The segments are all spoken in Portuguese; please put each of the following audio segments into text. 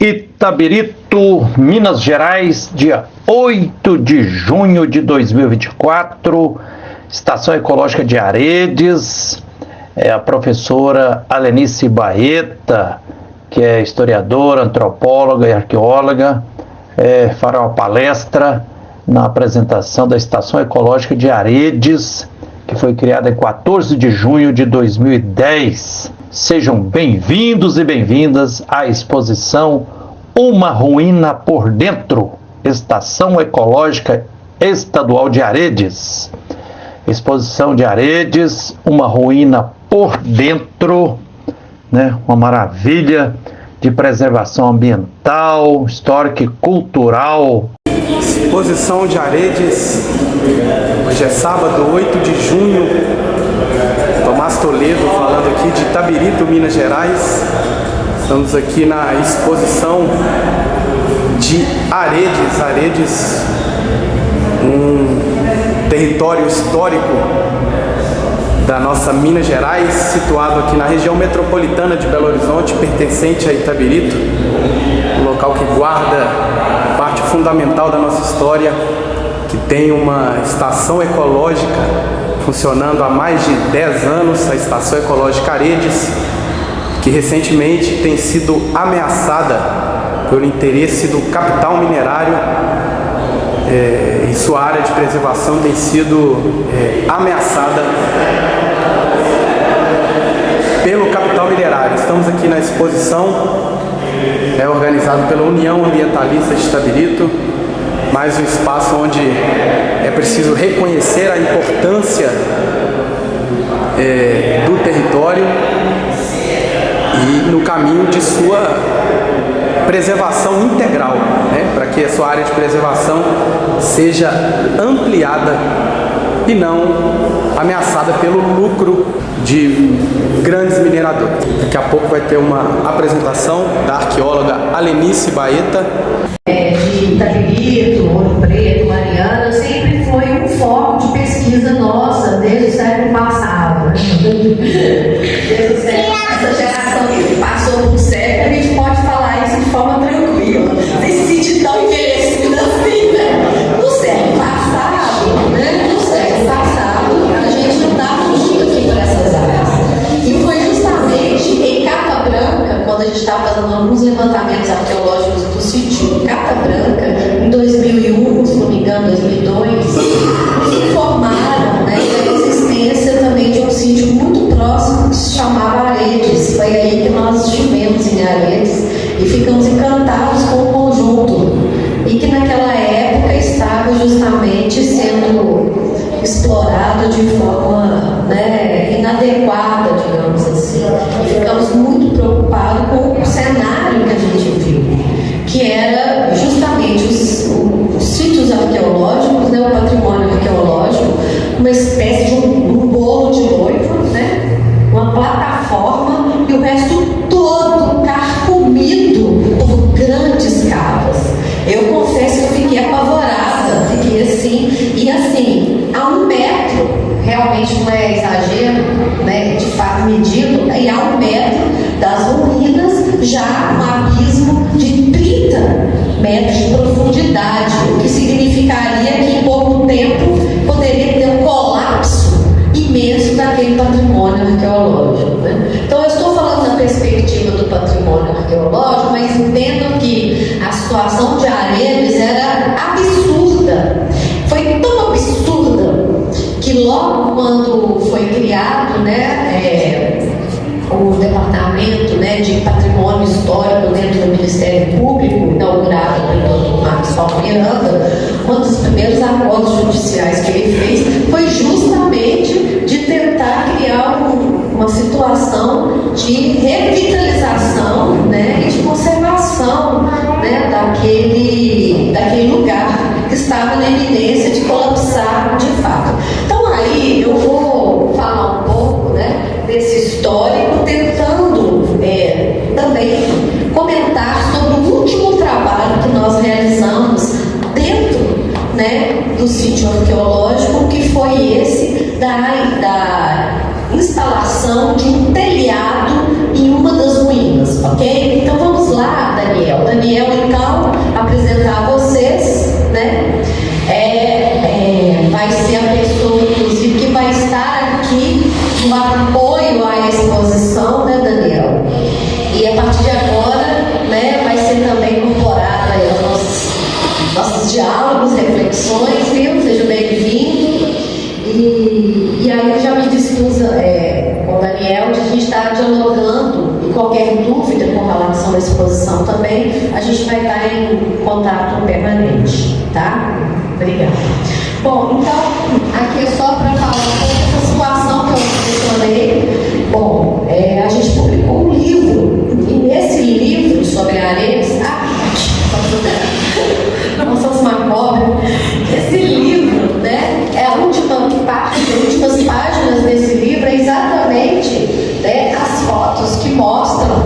Itabirito, Minas Gerais, dia 8 de junho de 2024, Estação Ecológica de Aredes. A professora Alenice Baeta, que é historiadora, antropóloga e arqueóloga, fará uma palestra na apresentação da Estação Ecológica de Aredes, que foi criada em 14 de junho de 2010. Sejam bem-vindos e bem-vindas à exposição Uma Ruína por Dentro, Estação Ecológica Estadual de Aredes. Exposição de Aredes, uma ruína por dentro, né? Uma maravilha de preservação ambiental, histórica e cultural. Exposição de Aredes, hoje é sábado, 8 de junho, Tomás Toledo falando aqui de Itabirito, Minas Gerais. Estamos aqui na exposição de Aredes. Aredes, um território histórico da nossa Minas Gerais, situado aqui na região metropolitana de Belo Horizonte, pertencente a Itabirito, um local que guarda parte fundamental da nossa história, que tem uma estação ecológica funcionando há mais de 10 anos, a Estação Ecológica Aredes, que recentemente tem sido ameaçada pelo interesse do capital minerário, e sua área de preservação tem sido ameaçada pelo capital minerário. Estamos aqui na exposição, organizado pela União Ambientalista de Itabirito, mais um espaço onde é preciso reconhecer a importância do território e no caminho de sua preservação integral, né? Para que a sua área de preservação seja ampliada e não ameaçada pelo lucro de grandes mineradores. Daqui a pouco vai ter uma apresentação da arqueóloga Alenice Baeta. De Itabirito, Ouro Preto, Mariana, sempre foi um foco de pesquisa nossa desde o século passado. Desde o século, essa geração que passou por século, a gente pode falar isso de forma tranquila, sem se sentir tão envelhecida assim, né? No século passado, a gente não estava muito aqui por essas áreas. E foi justamente em Cata Branca, quando a gente estava fazendo alguns levantamentos arqueológicos do sítio Cata Branca, em 2001, se não me engano, 2002, nos informaram, né, da existência também de um sítio muito próximo que se chamava Aredes. Foi aí que nós estivemos em Aredes e ficamos encantados com o conjunto, e que naquela época estava justamente sendo explorado de forma, né, inadequada, digamos assim. E ficamos muito preocupados com o cenário que a gente viu, que era justamente os sítios arqueológicos, né, o patrimônio arqueológico, uma espécie de um bolo de noiva, né, uma plataforma, e o resto todo carcomido por grandes cavas. Eu confesso que eu fiquei apavorada, fiquei assim, e assim, a 1 metro, realmente não é exagero, né, de fato medido, e a 1 metro das ruínas, já um abismo de 30 metros de profundidade, o que significaria que em pouco tempo poderia ter um colapso imenso daquele patrimônio arqueológico, né? Então eu estou falando na perspectiva do patrimônio arqueológico, mas entendo que a situação de Aredes era absurda. Foi tão absurda que logo quando foi criado, né, o departamento, né, de patrimônio histórico dentro do Ministério Público, inaugurado pelo Marcos Paulo Miranda, um dos primeiros acordos judiciais que ele fez foi justamente de tentar criar uma situação de revitalização, né, e de conservação, né, daquele lugar que estava na iminência de colapsar de fato. Então aí eu vou falar um pouco, né, desse histórico, tentando também comentar sobre o último trabalho que nós realizamos dentro, né, do sítio arqueológico, que foi esse da instalação de um telhado em uma das ruínas, ok? Então vamos lá. lá Daniel. Daniel, então, apresentar a vocês, né? Vai ser a pessoa, inclusive, que vai estar aqui no apoio à exposição, né, Daniel? E a partir de agora, né, vai ser também incorporado aí aos nossos diálogos, reflexões, viu? Seja bem-vindo. E aí eu já me discusa com o Daniel de a gente estar dialogando, e qualquer dúvida com relação à exposição também, a gente vai estar em contato permanente, tá? Obrigada. Bom, então, aqui é só para falar um pouco dessa situação que eu mencionei. Bom, a gente publicou um livro, e nesse livro sobre Aredes, não sou macabra, esse livro, né, a última parte, as últimas páginas desse livro é exatamente, né, as fotos que mostram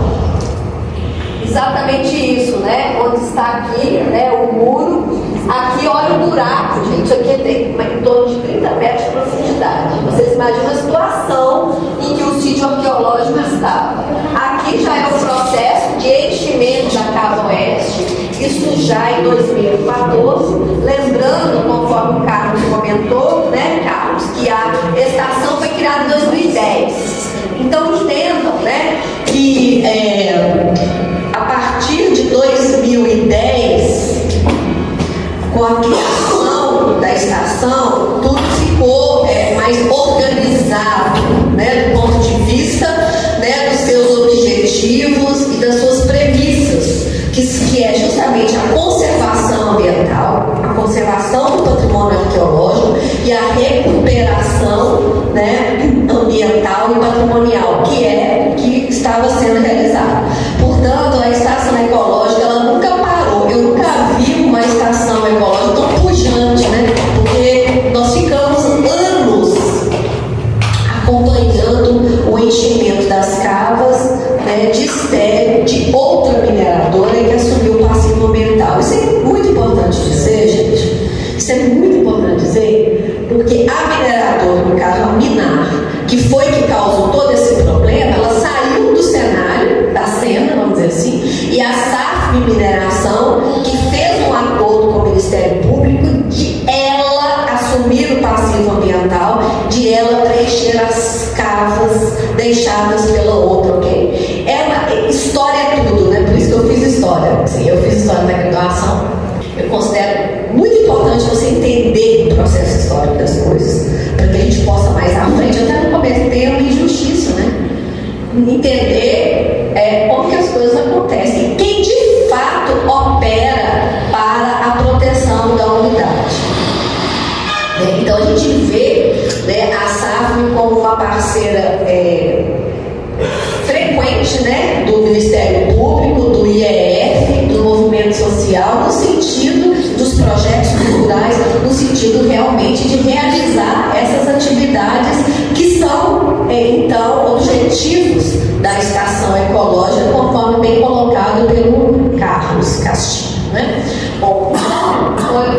exatamente isso, né, onde está aqui, né, o muro, aqui olha o buraco, gente, isso aqui tem em torno de 30 metros de profundidade. Vocês imaginam a situação em que o sítio arqueológico estava. Aqui já é o processo de enchimento da Cava Oeste, isso já em 2014, lembrando, conforme o Carlos comentou, né, Carlos, que a estação foi criada em 2010. Então entendam, né, que a partir de 2010, com a criação da estação, tudo ficou mais organizado, né, do ponto de vista, né, dos seus objetivos e das suas premissas, que é justamente a conservação ambiental, a conservação do patrimônio arqueológico e a recuperação, né, ambiental e patrimonial, que estava sendo realizada. Portanto, a estação ecológica, ela nunca parou. Eu nunca vi uma estação ecológica tão pujante, né? Porque nós ficamos anos acompanhando o enchimento das cavas, né, de estéreo de outra mineradora que assumiu o passivo ambiental. Isso é muito importante dizer, gente. Isso é muito importante dizer, porque a mineradora, no caso a Minar, que foi que causou todo esse problema, ela saiu do cenário, da cena, vamos dizer assim, e a SAF Mineração, que fez um acordo com o Ministério Público de ela assumir o passivo ambiental, de ela preencher as cavas deixadas pela outra, ok? História é tudo, né? Por isso que eu fiz história. Assim, eu fiz história da graduação. Eu considero muito importante você entender o processo histórico das coisas, para que a gente possa mais à frente, até não cometer uma injustiça, né? Entender como que as coisas acontecem, quem de fato opera para a proteção da unidade. Então a gente vê, né, a SAF como uma parceira frequente, né, do Ministério Público, do IEF, do movimento social, no sentido dos projetos culturais, no sentido realmente de realizar essas atividades que são, então, objetivos da estação ecológica, conforme bem colocado pelo Carlos Castilho, né? Bom,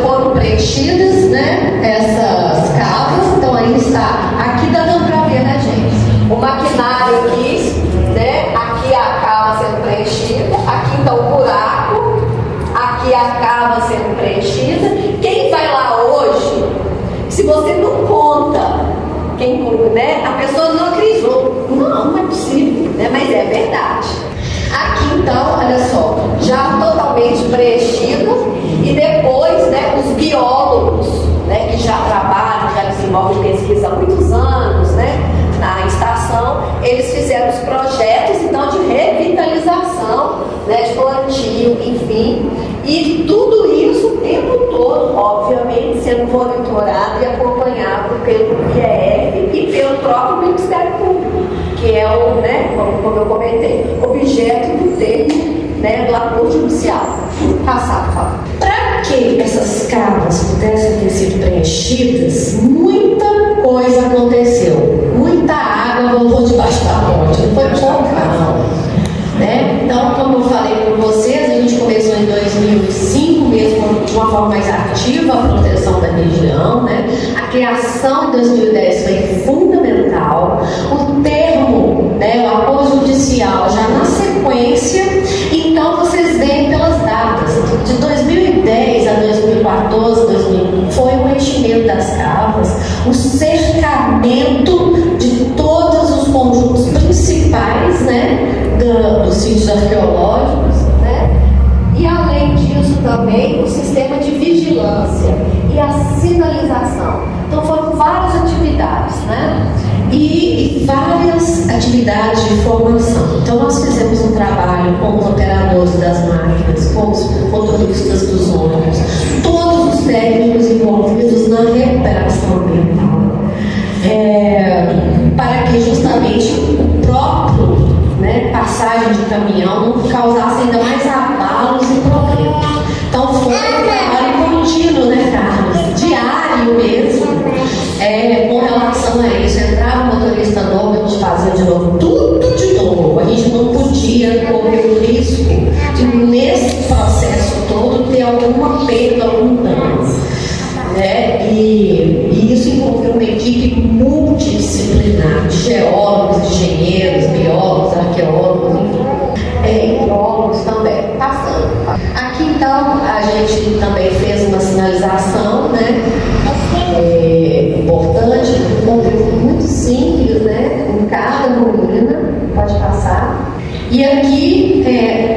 foram preenchidas, né, essas cavas, então aí está, aqui dá para ver, né, gente? O maquinário aqui, né? Aqui a cava sendo preenchida, aqui então o buraco, aqui a cava sendo preenchida. Quem vai lá hoje, se você não conta, né? A pessoa não acreditou. Não é possível, né? Mas é verdade. Aqui então, olha só, já totalmente preenchido, e depois, né, os biólogos, né, que já trabalham, já desenvolvem pesquisa há muitos anos, né, na estação, eles fizeram os projetos então de revitalização, né, de plantio, enfim, e tudo isso o tempo todo, obviamente, sendo monitorado e acompanhado pelo IEF e pelo próprio Ministério Público, que é o, né, como eu comentei, objeto do termo, né, do acordo judicial. Passado, fala. Para que essas cavas pudessem ter sido preenchidas, muita coisa aconteceu. Muita água voltou debaixo da ponte. Não foi pouca, não. Né? Então, como eu falei com vocês, a gente começou em 2005, mesmo de uma forma mais ativa, a proteção da região, né? A criação em 2010 foi fundamental. O termo, né, o acordo judicial já na sequência. Então, das cavas, o cercamento de todos os conjuntos principais, né, dos sítios arqueológicos, né? E além disso também o sistema de vigilância e a sinalização. Então foram várias atividades, né? E várias atividades de formação. Então nós fizemos um trabalho com os operadores das máquinas, com os motoristas dos ônibus, todos os técnicos envolvidos na recuperação ambiental, para que justamente o próprio, né, passagem de caminhão não causasse ainda mais abalos e problemas. Então foi um trabalho contínuo, né, Carlos? Diário mesmo, com relação a isso. Entrava o motorista novo, a gente fazia de novo, tudo de novo. A gente não podia correr o risco de, nesse processo todo, ter alguma perda, algum dano. Né? E isso envolveu uma equipe multidisciplinar, de geólogos, engenheiros, biólogos, arqueólogos, enfim, biólogos também, passando. Aqui então a gente também fez uma sinalização, né? Importante, um conteúdo muito simples, né? Em cada ruína, pode passar. E aqui,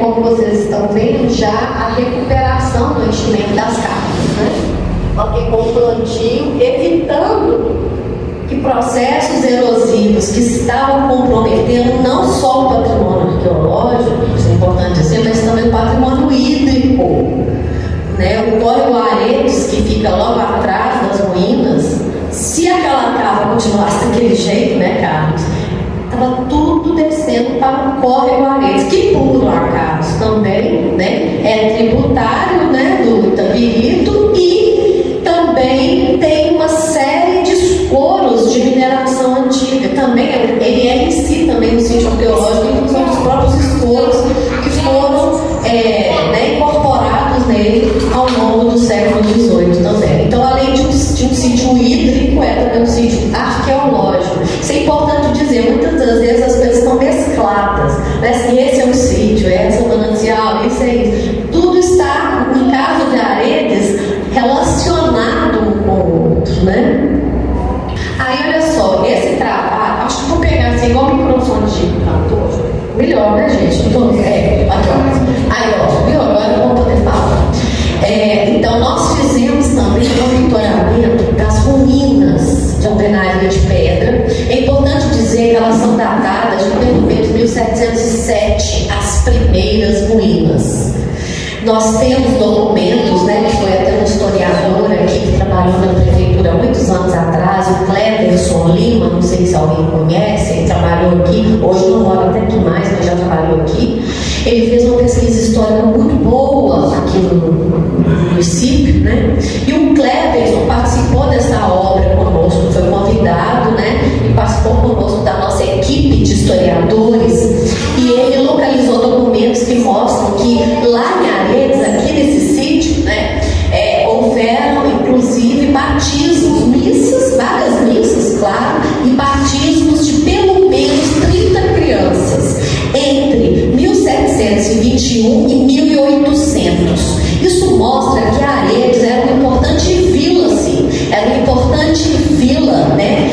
como vocês estão vendo, já a recuperação do enchimento das casas, né? Ok, com o plantio, evitando que processos erosivos que estavam comprometendo não só o patrimônio arqueológico, isso é importante dizer, mas também o patrimônio hídrico, né? O córrego Aredes, que fica logo atrás das ruínas, se aquela cava continuasse daquele jeito, né, Carlos? Estava tudo descendo para o córrego Aredes, que por um acaso também, né, é tributário, né, do Itabirito, e também tem uma série de escoros de mineração antiga. Também ele é em si também um sítio arqueológico, em função dos próprios escoros que foram incorporados nele ao longo do século XVIII também. Então, além de um sítio hídrico, é também um sítio arqueológico. Isso é importante dizer, muitas das vezes as coisas estão mescladas, né? Se esse é um sítio, esse é um manancial, isso é isso. Tudo está, no caso de Aredes, relacionado um com o outro, né? Aí, olha só, esse trabalho, acho que vou pegar assim, igual o microfone de cantor. Melhor, né, gente? Aqui, ó. Aí, ó, viu? Agora eu vou poder falar. Então, nós fizemos também o monitoramento das ruínas de alvenaria de pedra. É importante dizer que elas são datadas de pelo menos 1707, as primeiras ruínas. Nós temos documentos, né, que foi até um historiador aqui que trabalhou na prefeitura há muitos anos atrás, o Cleverson Lima, não sei se alguém conhece, ele trabalhou aqui, hoje não mora até aqui mais, mas já trabalhou aqui. Ele fez uma pesquisa histórica muito boa aqui no município, né? E o Cleverson participou dessa obra conosco, foi convidado, né? E participou conosco da nossa equipe de historiadores. E ele localizou documentos que mostram que lá em Aredes, aqui nesse sítio, né? Houveram, inclusive, batismos, missas, várias missas, claro, e batismos de pelo menos 30 crianças entre 1721 e 1800. Isso mostra que Aredes era uma importante vila, sim, era uma importante vila, né,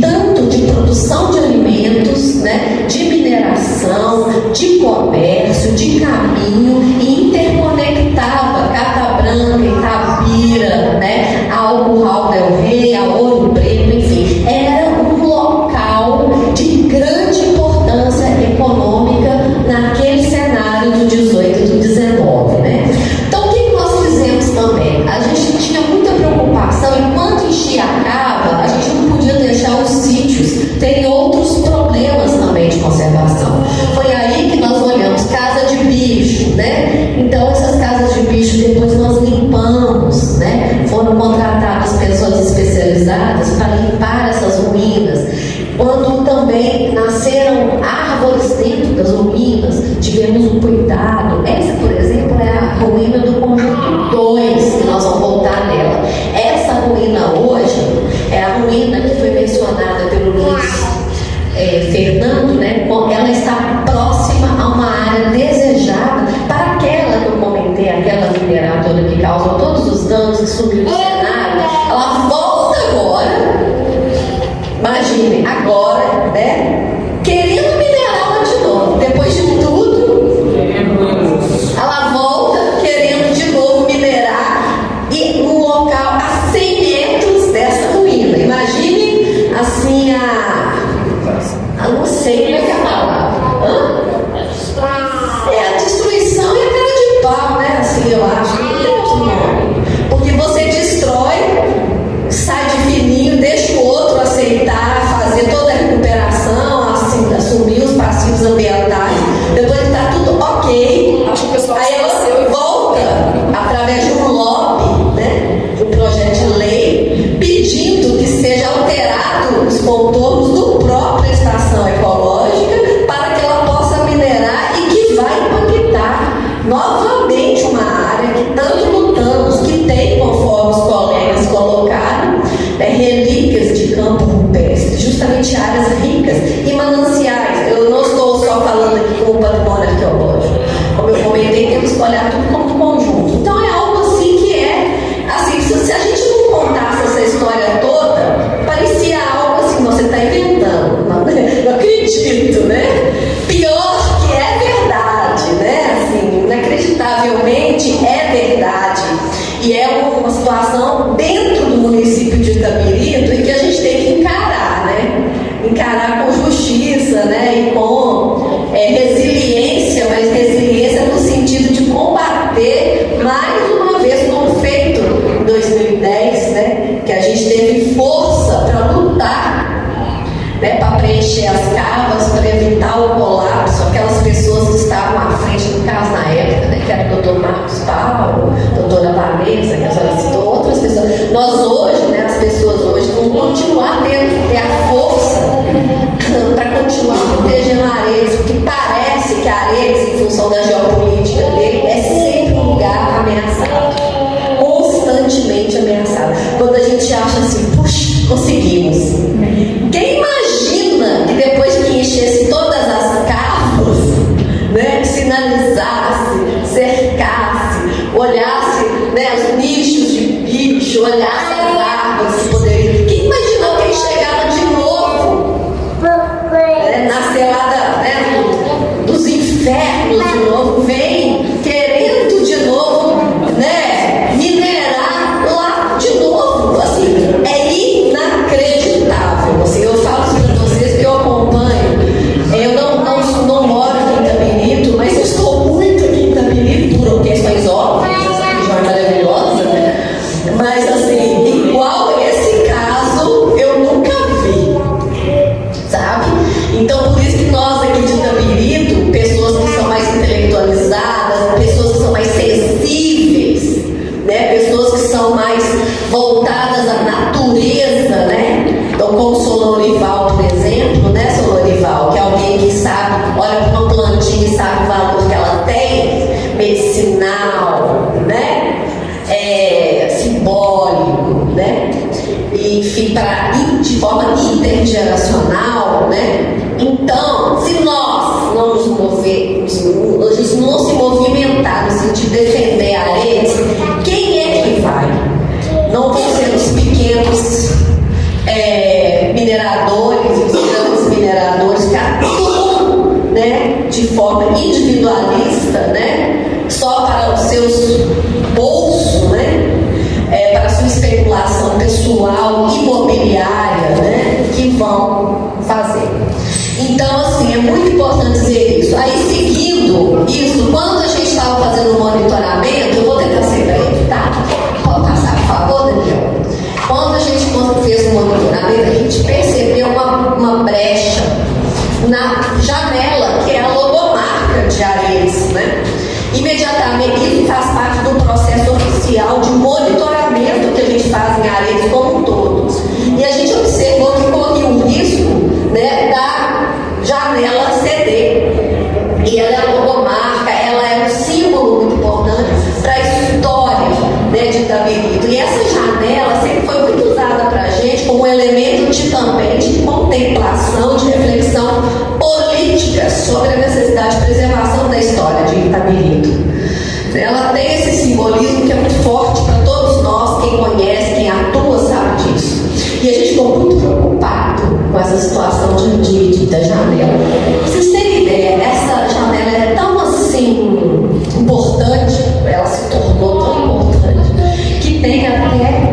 tanto de produção de alimentos, né, de mineração, de comércio, de caminho, e interconectava Cata Branca, Itabira, né, ao Curral del Rei, a Ouro Preto, enfim, era um local de grande importância econômica naquele cenário do 18 e do 19, né? Então, o que nós fizemos também? A gente tinha muita preocupação, enquanto enchia a cava, a gente não podia deixar os sítios terem outros problemas também de conservação. Foi aí que nós olhamos casa de bicho, né? Então, essas casas de bicho depois nós limpamos, né? Foram contratadas pessoas especializadas para limpar essas ruínas. Quando também nasceram árvores dentro das ruínas, tivemos um cuidado. Essa, por exemplo, é a ruína do conjunto 2, que nós vamos voltar nela. Essa ruína hoje é a ruína que foi mencionada pelo Luiz Fernando, né? Ela está próxima a uma área desejada para aquela que eu comentei, aquela mineradora que causou todos os danos, que subiu no cenário. Ela volta né? Querendo minerar lá de novo. Depois de tudo, ela volta querendo de novo minerar e num local a 100 metros dessa ruína. Imagine assim não sei como é que é a palavra. É a destruição e a cara de pau, né? Assim, eu acho que não tem outro nome. Porque você destrói, sai de fininho, deixa o outro aceitar, fazer toda a recuperação, assim, assumir os passivos ambientais. Depois que está tudo ok, aí ela volta através de um lobby, né? De um projeto de lei, pedindo que seja alterado os contornos do própria estação ecológica para que ela possa minerar e que vai impactar novamente uma área que tanto lutamos, que tem, conforme os colegas colocaram, relíquias de campo rupestre, justamente áreas ricas e mananciais. Eu não estou só falando aqui como patrimônio arqueológico, como eu comentei, temos que olhar tudo como conjunto. Então é algo assim que assim, se a gente não contasse essa história toda, parecia algo assim, você está inventando, não acredito, né? Pior que é verdade, né? Assim, inacreditavelmente é verdade. E é uma situação dentro do município de Itabirito e que a gente tem que encarar, né? Encarar com justiça, né? E com resiliência, mas resiliência no sentido de combater mais uma vez como feito em 2010, né? Que a gente teve força para lutar, né? Para preencher as cavas, para evitar o colapso, aquelas pessoas que estavam à frente do caso na época, né? Que era o doutor Marcos Paulo, a doutora Vanessa, que a senhora citou, outras pessoas. Nós hoje, né? As pessoas hoje vão continuar tendo que ter a força para continuar protegendo a Aredes, porque parece que a Aredes, em função da geopolítica dele, é sempre um lugar ameaçado, constantemente ameaçado. Quando a gente acha assim, puxa, conseguimos. Quem imagina que depois que enchesse todas as cavas, né, sinalizasse, cercasse, olhasse, né, os nichos de bicho, olhasse as árvores que poderiam. Quem imaginou que ele chegava de novo, né, na selada, né, dos infernos de novo, vem querendo de novo, né, minerar lá de novo. Assim, é inacreditável. Assim, eu falo isso para vocês que eu acompanho. Eu não moro aqui em Itabirito, mas eu estou muito aqui em Itabirito por questões óbvias, essa região é maravilhosa, né? Mas assim, igual esse caso eu nunca vi, sabe? Então por isso que nós aqui de Itabirito, pessoas que são mais intelectualizadas, pessoas que são mais sensíveis, né? Pessoas que são mais voltadas à natureza, né? Então como Solorival, por exemplo, né, Solorival, que é alguém que sabe, olha para uma plantinha e sabe o valor que ela tem, medicinal, né? Simbólico, né? E enfim, de forma intergeracional, né? Então, se nós não nos movermos, não se movimentar no sentido de defender a Aredes, quem é que vai? Não vão ser os pequenos mineradores, os grandes mineradores que atuam, né, de forma individualista, né, só para os seus bolsos, né, para a sua especulação pessoal, imobiliária, né, que vão fazer. Então, assim, é muito importante dizer isso. Aí, seguindo isso, quando a gente estava fazendo o monitoramento, eu vou tentar ser breve, tá? Pode passar, por favor, Daniel? Quando a gente fez o monitoramento, a gente percebeu uma brecha na janela, que é a logomarca de Aredes, né? Imediatamente, isso faz parte do processo oficial de monitoramento que a gente faz em Aredes como um todo. E a gente observou que corria um risco, né, da janela ceder. E ela é a logomarca, ela é um símbolo muito importante para a história, né, de Itabirito. E essa janela sempre foi muito usada para a gente como um elemento também de contemplação, de reflexão política sobre a necessidade de preservação da história de Itabirito. Ela tem esse simbolismo que é muito forte para todos nós, quem conhece, quem atua sabe disso. E a gente ficou muito preocupado com essa essa situação da janela. Pra vocês terem ideia, essa janela é tão assim importante, ela se tornou tão importante, que tem até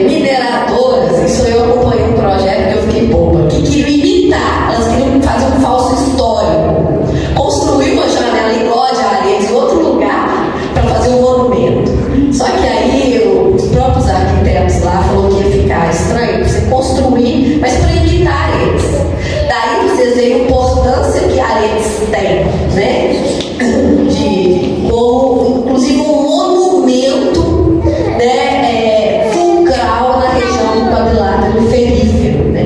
mineradoras, isso eu acompanhei um projeto que eu fiquei boba, que queriam imitar, elas queriam fazer um falso histórico, construir uma janela igual a de Aredes em outro lugar para fazer um monumento. Só que aí os próprios arquitetos lá falaram que ia ficar estranho você construir, mas para imitar Aredes. Daí vocês veem a importância que Aredes tem, né? Inclusive um monumento, né, fulcral na região do quadrilátero ferífero, né?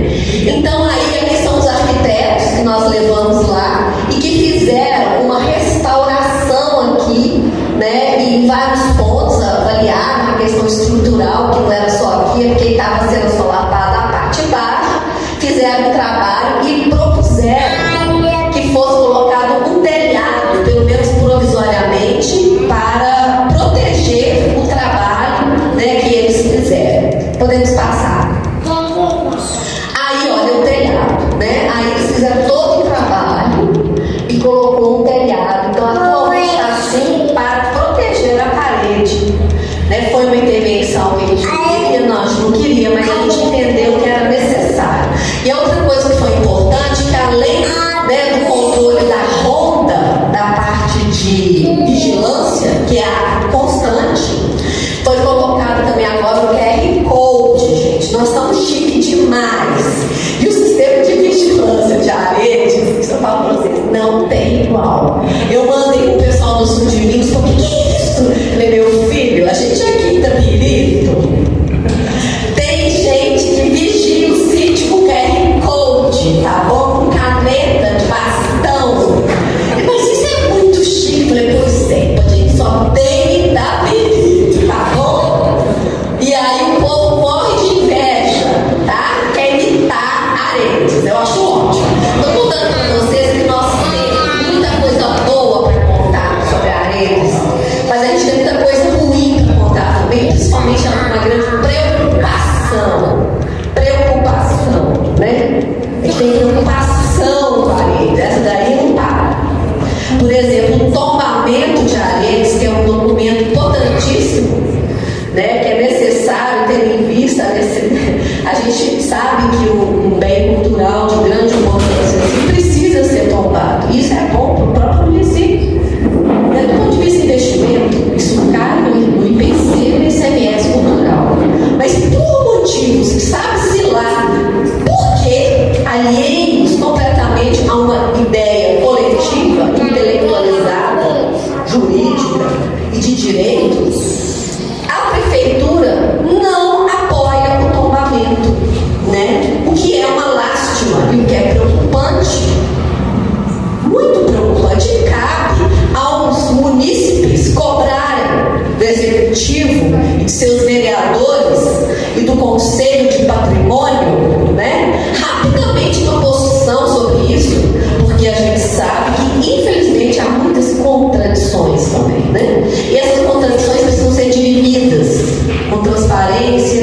Então aí aqui são os arquitetos que nós levamos lá e que fizeram uma restauração aqui, né, em vários pontos, avaliaram a questão estrutural, que não era só aqui, porque estava sendo solapada a parte de baixo, fizeram um trabalho e propuseram que fosse colocado um telhado, pelo menos provisoriamente, para proteger o trabalho, né, que eles fizeram. Podemos passar. Aí, olha o telhado, né? Aí eles fizeram todo o trabalho e colocou um telhado. Então, atualmente está assim para proteger a parede, né? Foi uma intervenção que a gente queria, nós não queria, mas a gente entendeu que era necessário. E a outra coisa que foi importante, que além, né, do controle da ronda, da parte de vigilância, que é a constante, foi colocado também agora o QR Code, gente. Nós estamos chique demais. E o sistema de vigilância de Aredes, que eu falo para vocês, não tem igual. Eu mandei pro pessoal do Sul de Minas, falei, o que é isso? Eu falei, meu filho, a gente aqui em Itabirito tem gente que vigia o sítio com QR Code, tá bom? Com caneta de bastão. Mas isso é muito chique. Eu falei, pois é, a gente só tem Itabirito, tá bom? E aí o povo morre de inveja, tá? Quer imitar Aredes. Eu acho ótimo. Estou contando para vocês que nós temos muita coisa boa para contar sobre Aredes, mas a gente tem muita coisa ruim para contar também, principalmente uma grande preocupação, né? A gente tem preocupação com Aredes, essa daí não para. Por exemplo, o tombamento de Aredes, que é um documento importantíssimo, né, que é necessário ter em vista. A gente sabe que um bem cultural de grande importância precisa ser tombado. Isso é bom para o próprio município. Do ponto de vista de investimento, isso cai no IPC, no ICMS cultural. Mas por motivos que sabe-se lá, porque alheios completamente a uma ideia coletiva, intelectualizada, jurídica e de direitos, a prefeitura não apoia o tombamento, né? O que é uma lástima e o que é preocupante, muito preocupante. E cabe aos munícipes cobrarem do executivo e de seus vereadores e do Conselho de Patrimônio, né, rapidamente uma posição sobre isso, porque a gente sabe que infelizmente há muitas contradições também, né? E essas contradições precisam ser dirimidas com transparência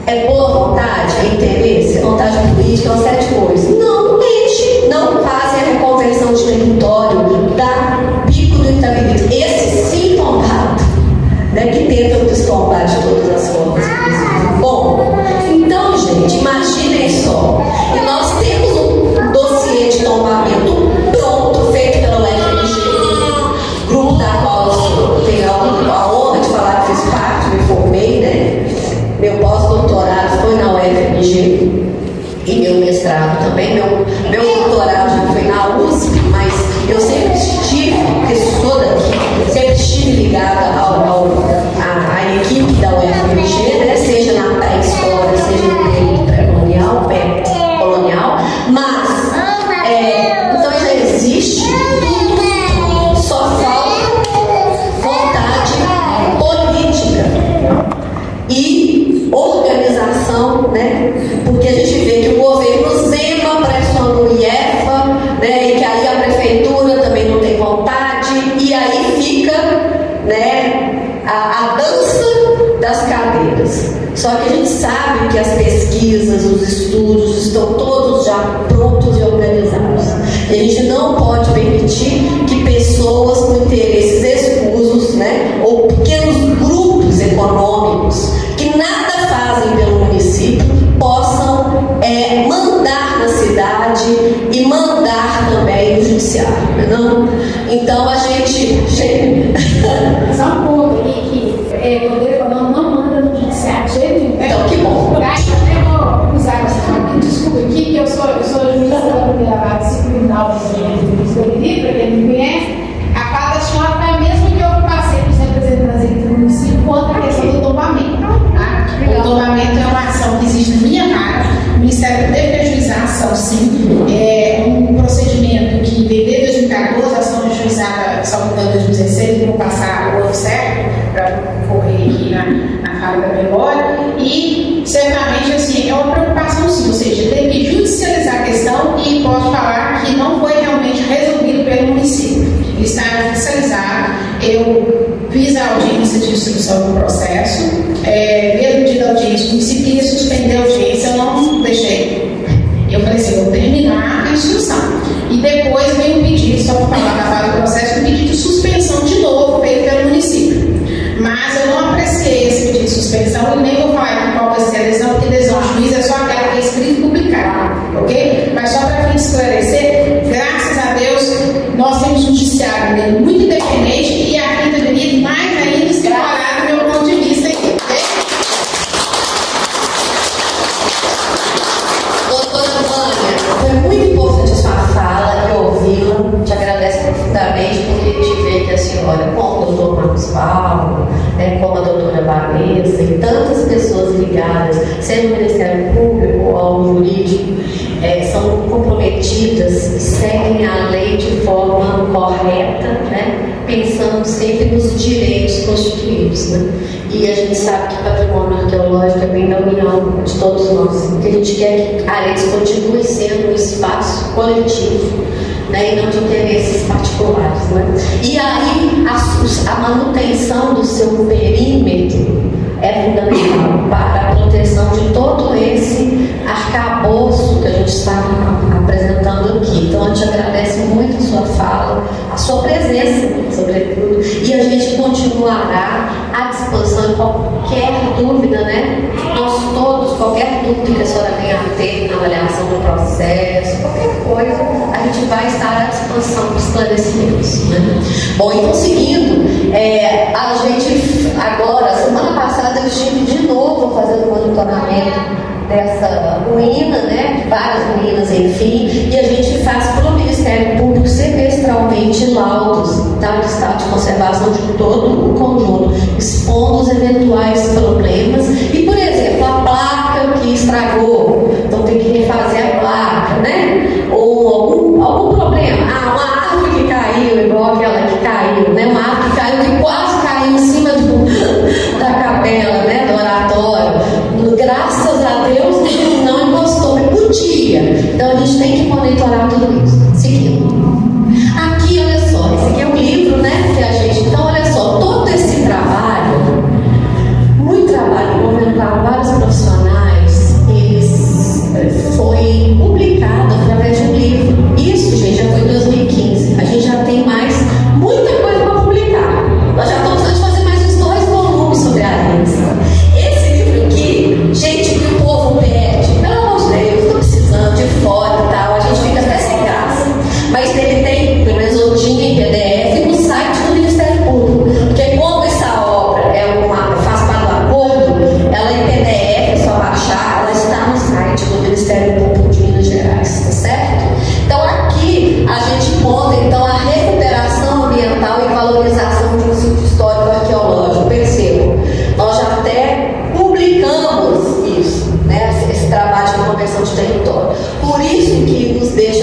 É boa vontade? É interesse? É vontade política? É uma série de coisas. Não, eles não fazem a reconversão de território da Pico do Itabirito. Esse sim tombado, né, que tentam destombar de todas as formas. Bom, então, gente, imaginem só. E nós temos um dossiê de tombamento pronto, feito pela UFMG, grupo da qual eu tenho a honra de falar que fiz parte, me formei, né? Meu pós-doutorado foi na UFMG e meu mestrado também. Meu doutorado foi na USP, mas eu sempre estive, porque sou daqui, sempre estive ligada à equipe da UFMG, né? Seja na história, seja no período pré-colonial, colonial, mas então já existe tudo, só falta vontade política e organização, né? Porque a gente vê que o governo Zema pressiona o IEFA, né? E que aí a prefeitura também não tem vontade, e aí fica, né, a dança das cadeiras. Só que a gente sabe que as pesquisas, os estudos estão todos já prontos e organizados. E a gente não pode permitir que pessoas com interesses escusos, né, ou pequenos grupos econômicos que nada fazem pelo município possam mandar na cidade e mandar também no judiciário, não? Então a gente Só um ponto aí que o poder econômico não manda no judiciário. Então, que bom. Eu vou usar essa desculpa aqui, que eu sou juíza da primeira vara disciplinar do Escolhido, para quem não me conhece. A fala da senhora foi a mesma que eu passei para os representantes do município quanto a questão do tombamento. Tá? O tombamento é uma ação que existe na minha vara. O Ministério deve ajuizar a ação, sim. É um procedimento que, desde 2014, a ação ajuizada, salvo engano, 2016, vou passar o ano certo, para correr aqui na fala da memória. E, certamente, assim, é uma preocupação, sim. Ou seja, tem que judicializar a questão e posso falar que não foi realmente resolvido pelo município. Ele está judicializado. Eu fiz a audiência de instrução do processo. Mesmo dia da audiência, o município queria suspender a audiência, eu não deixei. Eu falei assim, vou terminar a instrução. E depois veio um pedido, só para falar da fase do processo, um pedido de suspensão de novo feito pelo município. Mas eu não apreciei esse pedido de suspensão e nem vou falar aqui qual vai ser a decisão, porque decisão de juiz é só aquela que é escrita e publicada, ok? Mas só para esclarecer, graças a Deus, nós temos um judiciário muito independente e a Quinta Avenida mais ainda estimulada do meu ponto de vista aqui, ok? Doutora Vânia, foi muito importante a sua fala e ouvi-la. Te agradeço profundamente porque te ver que a senhora, como o doutor Marcos Paulo, como a doutora Vanessa e tantas pessoas ligadas, seja no Ministério Público ou ao jurídico, são comprometidas e seguem a lei de forma correta, né? Pensando sempre nos direitos constituídos, né? E a gente sabe que patrimônio arqueológico é bem da união de todos nós, que a gente quer que Aredes continue sendo um espaço coletivo, né, e não de interesses particulares, né? E aí a manutenção do seu perímetro é fundamental para a proteção de todo esse arcabouço que a gente está apresentando aqui. Então, a gente agradece muito a sua fala, a sua presença, sobretudo, e a gente continuará à disposição de qualquer dúvida, né? Nós todos, qualquer dúvida que a senhora venha a ter na avaliação do processo, qualquer coisa, a gente vai estar à disposição para esclarecimentos, né? Bom, então, seguindo, a gente agora, semana passada, eu estive de novo fazendo monitoramento dessa ruína, né? Várias ruínas, enfim, e a gente faz para o Ministério Público semestralmente laudos, tá? De estado de conservação de todo o conjunto, expondo os eventuais problemas e, por exemplo, a placa que estragou, então tem que refazer a placa, né? Ou algum problema, uma árvore que caiu, igual aquela que caiu, né? Uma árvore que caiu, que quase caiu em cima da capela, né? Do oratório. Graças a Deus não encostou, mas podia. Então a gente tem que monitorar tudo isso. Seguindo. Aqui, olha só, esse aqui é um livro, né? Que a gente. Então, olha só, todo esse trabalho, muito trabalho, envolvendo vários profissionais.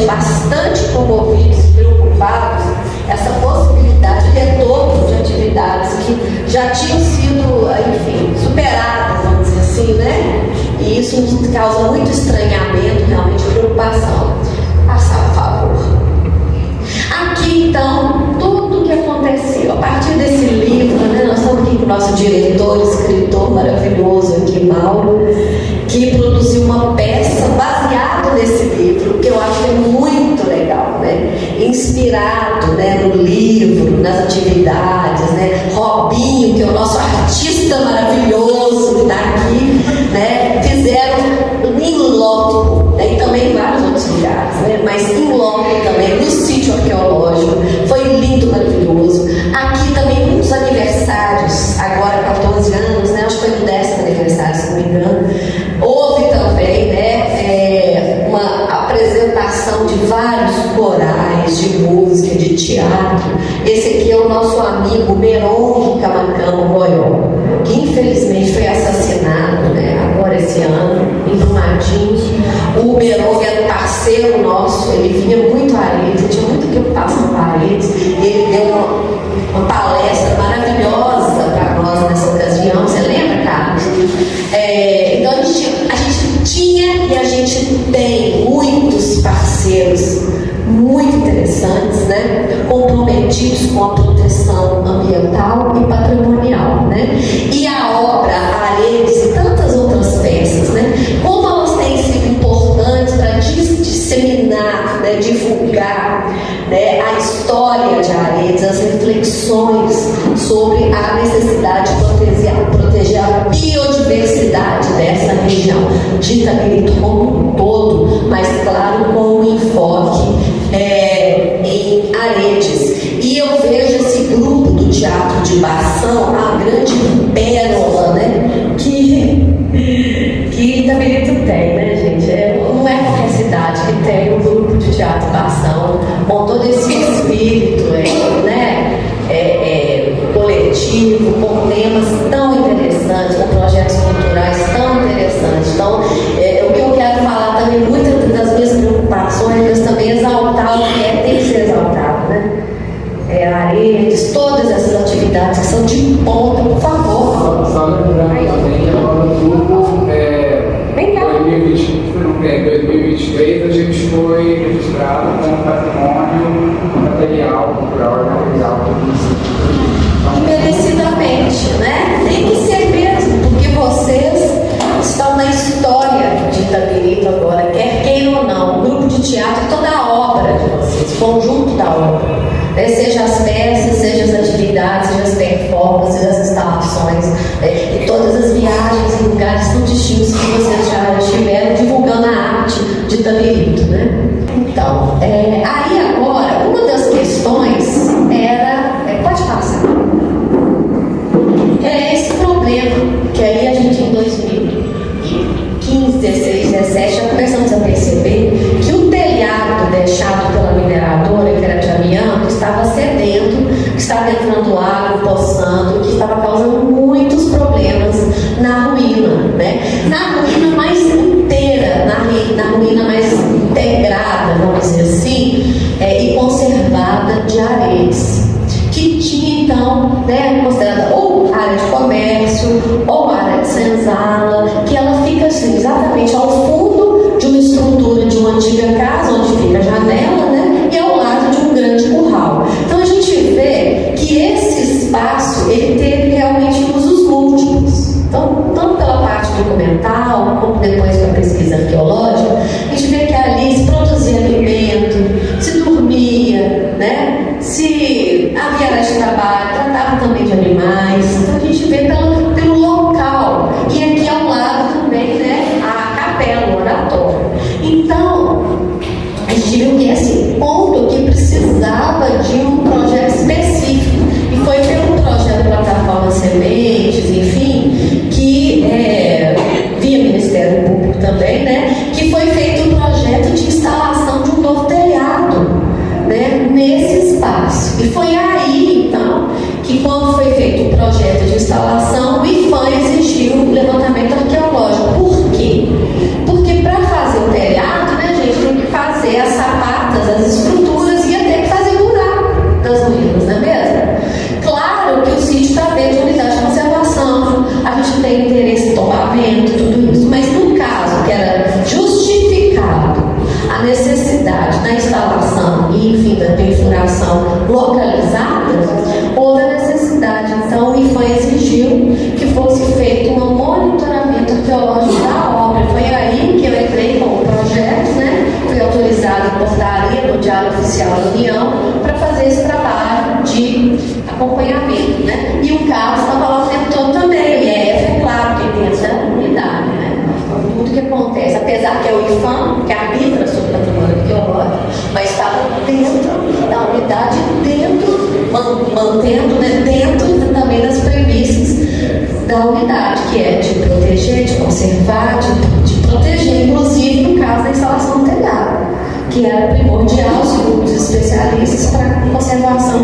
bastante comovidos, preocupados, essa possibilidade de retorno de atividades que já tinham sido, enfim, superadas, vamos dizer assim, né? E isso nos causa muito estranhamento, realmente preocupação. Passar, por favor. Aqui, então, tudo o que aconteceu. A partir desse livro, né, nós estamos aqui com o nosso diretor, escritor maravilhoso aqui, Mauro, que produziu uma peça baseada nesse livro, que eu acho que é muito legal, né? Inspirado, né, no livro, nas atividades, né? Robinho, que é o nosso artista maravilhoso que está aqui, né? Fizeram em loco, né? E também em vários outros lugares, né? Mas em loco também, no sítio arqueológico. Foi lindo, maravilhoso. Aqui também muitos aniversários, agora 14 anos, né? Acho que foi no 10º aniversário, se não me engano. Houve também, né, uma apresentação de vários corais, de música, de teatro. Esse aqui é o nosso amigo Meron Camacamo Goió, que infelizmente foi assassinado, né, agora esse ano, em Brumadinho. O Meron era um parceiro nosso, ele vinha muito a Aredes, ele tinha muita preocupação com a Aredes. Ele deu uma palestra maravilhosa para nós nessa ocasião. Você lembra, Carlos? Então a gente tinha e a gente tem muitos parceiros muito interessantes, né? Comprometidos com a proteção ambiental e patrimonial, né? E a obra Aredes e tantas outras peças, né? Como elas têm sido importantes para disseminar, né? Divulgar, né? A história de Aredes, as reflexões sobre a necessidade de proteger a biodiversidade dessa região de Itabirito como um todo, mas claro com um enfoque em Aredes. E eu vejo esse grupo do Teatro de Bação, a grande pérola, né, que Itabirito tem, né, gente? Não é qualquer cidade que tem um grupo de Teatro Bação com todo esse espírito, né, coletivo, com temas tão interessantes, com projetos culturais tão interessantes. Então, o que eu quero falar também, muitas das minhas preocupações, mas também exaltar o que tem que ser exaltado, né? Aredes, todas essas atividades que são de ponta, por favor. Só lembrando também, agora tudo, Vem cá. 2023 a gente foi registrado como patrimônio material, cultural e material do município. Merecidamente, né? Tem que ser mesmo, porque vocês estão na história de Itabirito agora, quer queiram ou não. O grupo de teatro, toda a obra de vocês, o conjunto da obra, né? Seja as peças, seja as atividades, seja as performances, seja as instalações, né? E todas as viagens em lugares tão distintos que vocês já estiveram divulgando a arte de Itabirito, né? Então, aí agora, uma das questões era, pode passar, esse problema, que aí a gente em 2015, 16, 17 já começamos a perceber que o telhado deixado pela mineradora, que era de amianto, estava cedendo, que estava entrando água, poçando, que estava causando muitos problemas na ruína, né? Na ruína mais inteira, na ruína mais integrada, vamos dizer assim, e conservada de Aredes, que tinha então, né, considerada ou área de comércio ou área de senzala, que ela fica assim, exatamente ao fundo de uma estrutura de uma antiga casa, onde fica a janela, né, e ao lado de um grande curral. Então a gente vê que esse espaço, ele teve realmente usos múltiplos. Então, tanto pela parte documental, como depois pela pesquisa arqueológica, a gente vê que ali se produzia alimento, se dormia, né? Se havia área de trabalho, tratava também de animais. Então a gente vê pelo local. E aqui ao lado também, né, a capela, o oratório. Então, a gente viu que esse ponto que precisava de um projeto específico. E foi pelo projeto Plataforma Sementes, enfim, que via Ministério Público também, né, que foi feito um projeto de instalação de um novo telhado, né, nesse espaço. E foi aí, então, que quando foi feito o projeto de instalação, o IFAM exigiu um levantamento arqueológico. Por quê? Porque para fazer o telhado, né, a gente tem que fazer essa parte da perfuração localizada, houve a necessidade, então, o IPHAN exigiu que fosse feito um monitoramento arqueológico da obra. Foi aí que eu entrei com o projeto, né? Fui autorizada em portaria no Diário Oficial da União para fazer esse trabalho de acompanhamento, né? E o Carlos estava lá o tempo todo também, e é claro que tem essa unidade, né? Tudo que acontece, apesar que é o IPHAN que arbitra sobre o patrimônio arqueológico, mas estava dentro da unidade, mantendo, né, dentro também das premissas da unidade, que é de proteger, de conservar, de proteger, inclusive no caso da instalação do telhado, que era primordial, segundo os especialistas, para a conservação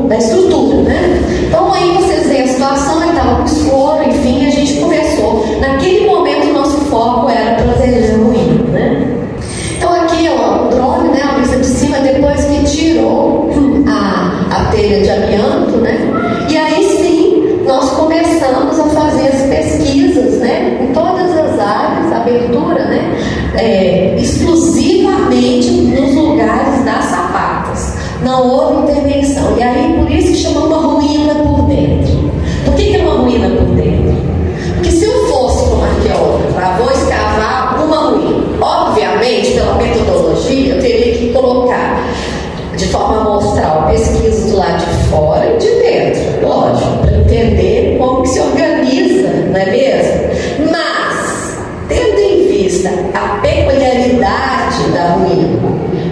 da estrutura, né? Então aí vocês veem a situação, ele estava com escuro, enfim, a gente começou. Naquele momento o nosso foco era proteger o ruína, né? Então aqui ó, o drone, né, a vista de cima, depois que tirou a telha de amianto, né? E aí sim, nós começamos a fazer as pesquisas, né, em todas as áreas, abertura, né, exclusivamente nos lugares das sapatas. Não houve intervenção. E aí, por isso que chama uma ruína por dentro. Por que é uma ruína por dentro? Porque se eu fosse como arqueóloga, vou escavar uma ruína, obviamente, pela metodologia, eu teria que colocar de forma amostral pesquisas do lado de fora e de dentro, lógico, para entender como que se organiza, não é mesmo? Mas, tendo em vista a peculiaridade da ruína,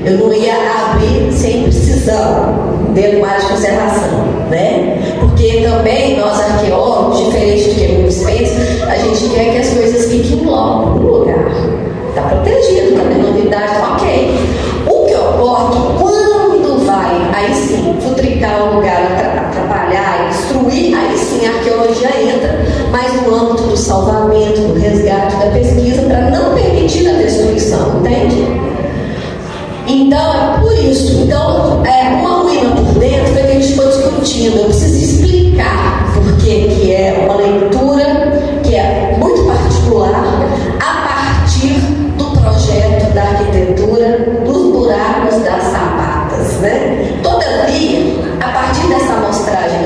eu não ia abrir sem precisão dentro do área de conservação, né? Porque também nós arqueólogos, diferente do que muitos pensam, a gente quer que as coisas fiquem logo no lugar. Está protegido, está dentro da unidade, ok. O que ocorre é que quando vai, aí sim, futricar o lugar, atrapalhar, destruir, aí sim a arqueologia entra, mas no âmbito do salvamento, do resgate, da pesquisa, para não permitir a destruição, entende? Então, é por isso. Então, uma ruína por dentro foi que a gente ficou discutindo. Eu preciso explicar por que é uma leitura que é muito particular a partir do projeto da arquitetura dos buracos das sapatas, né? Todavia, a partir dessa amostragem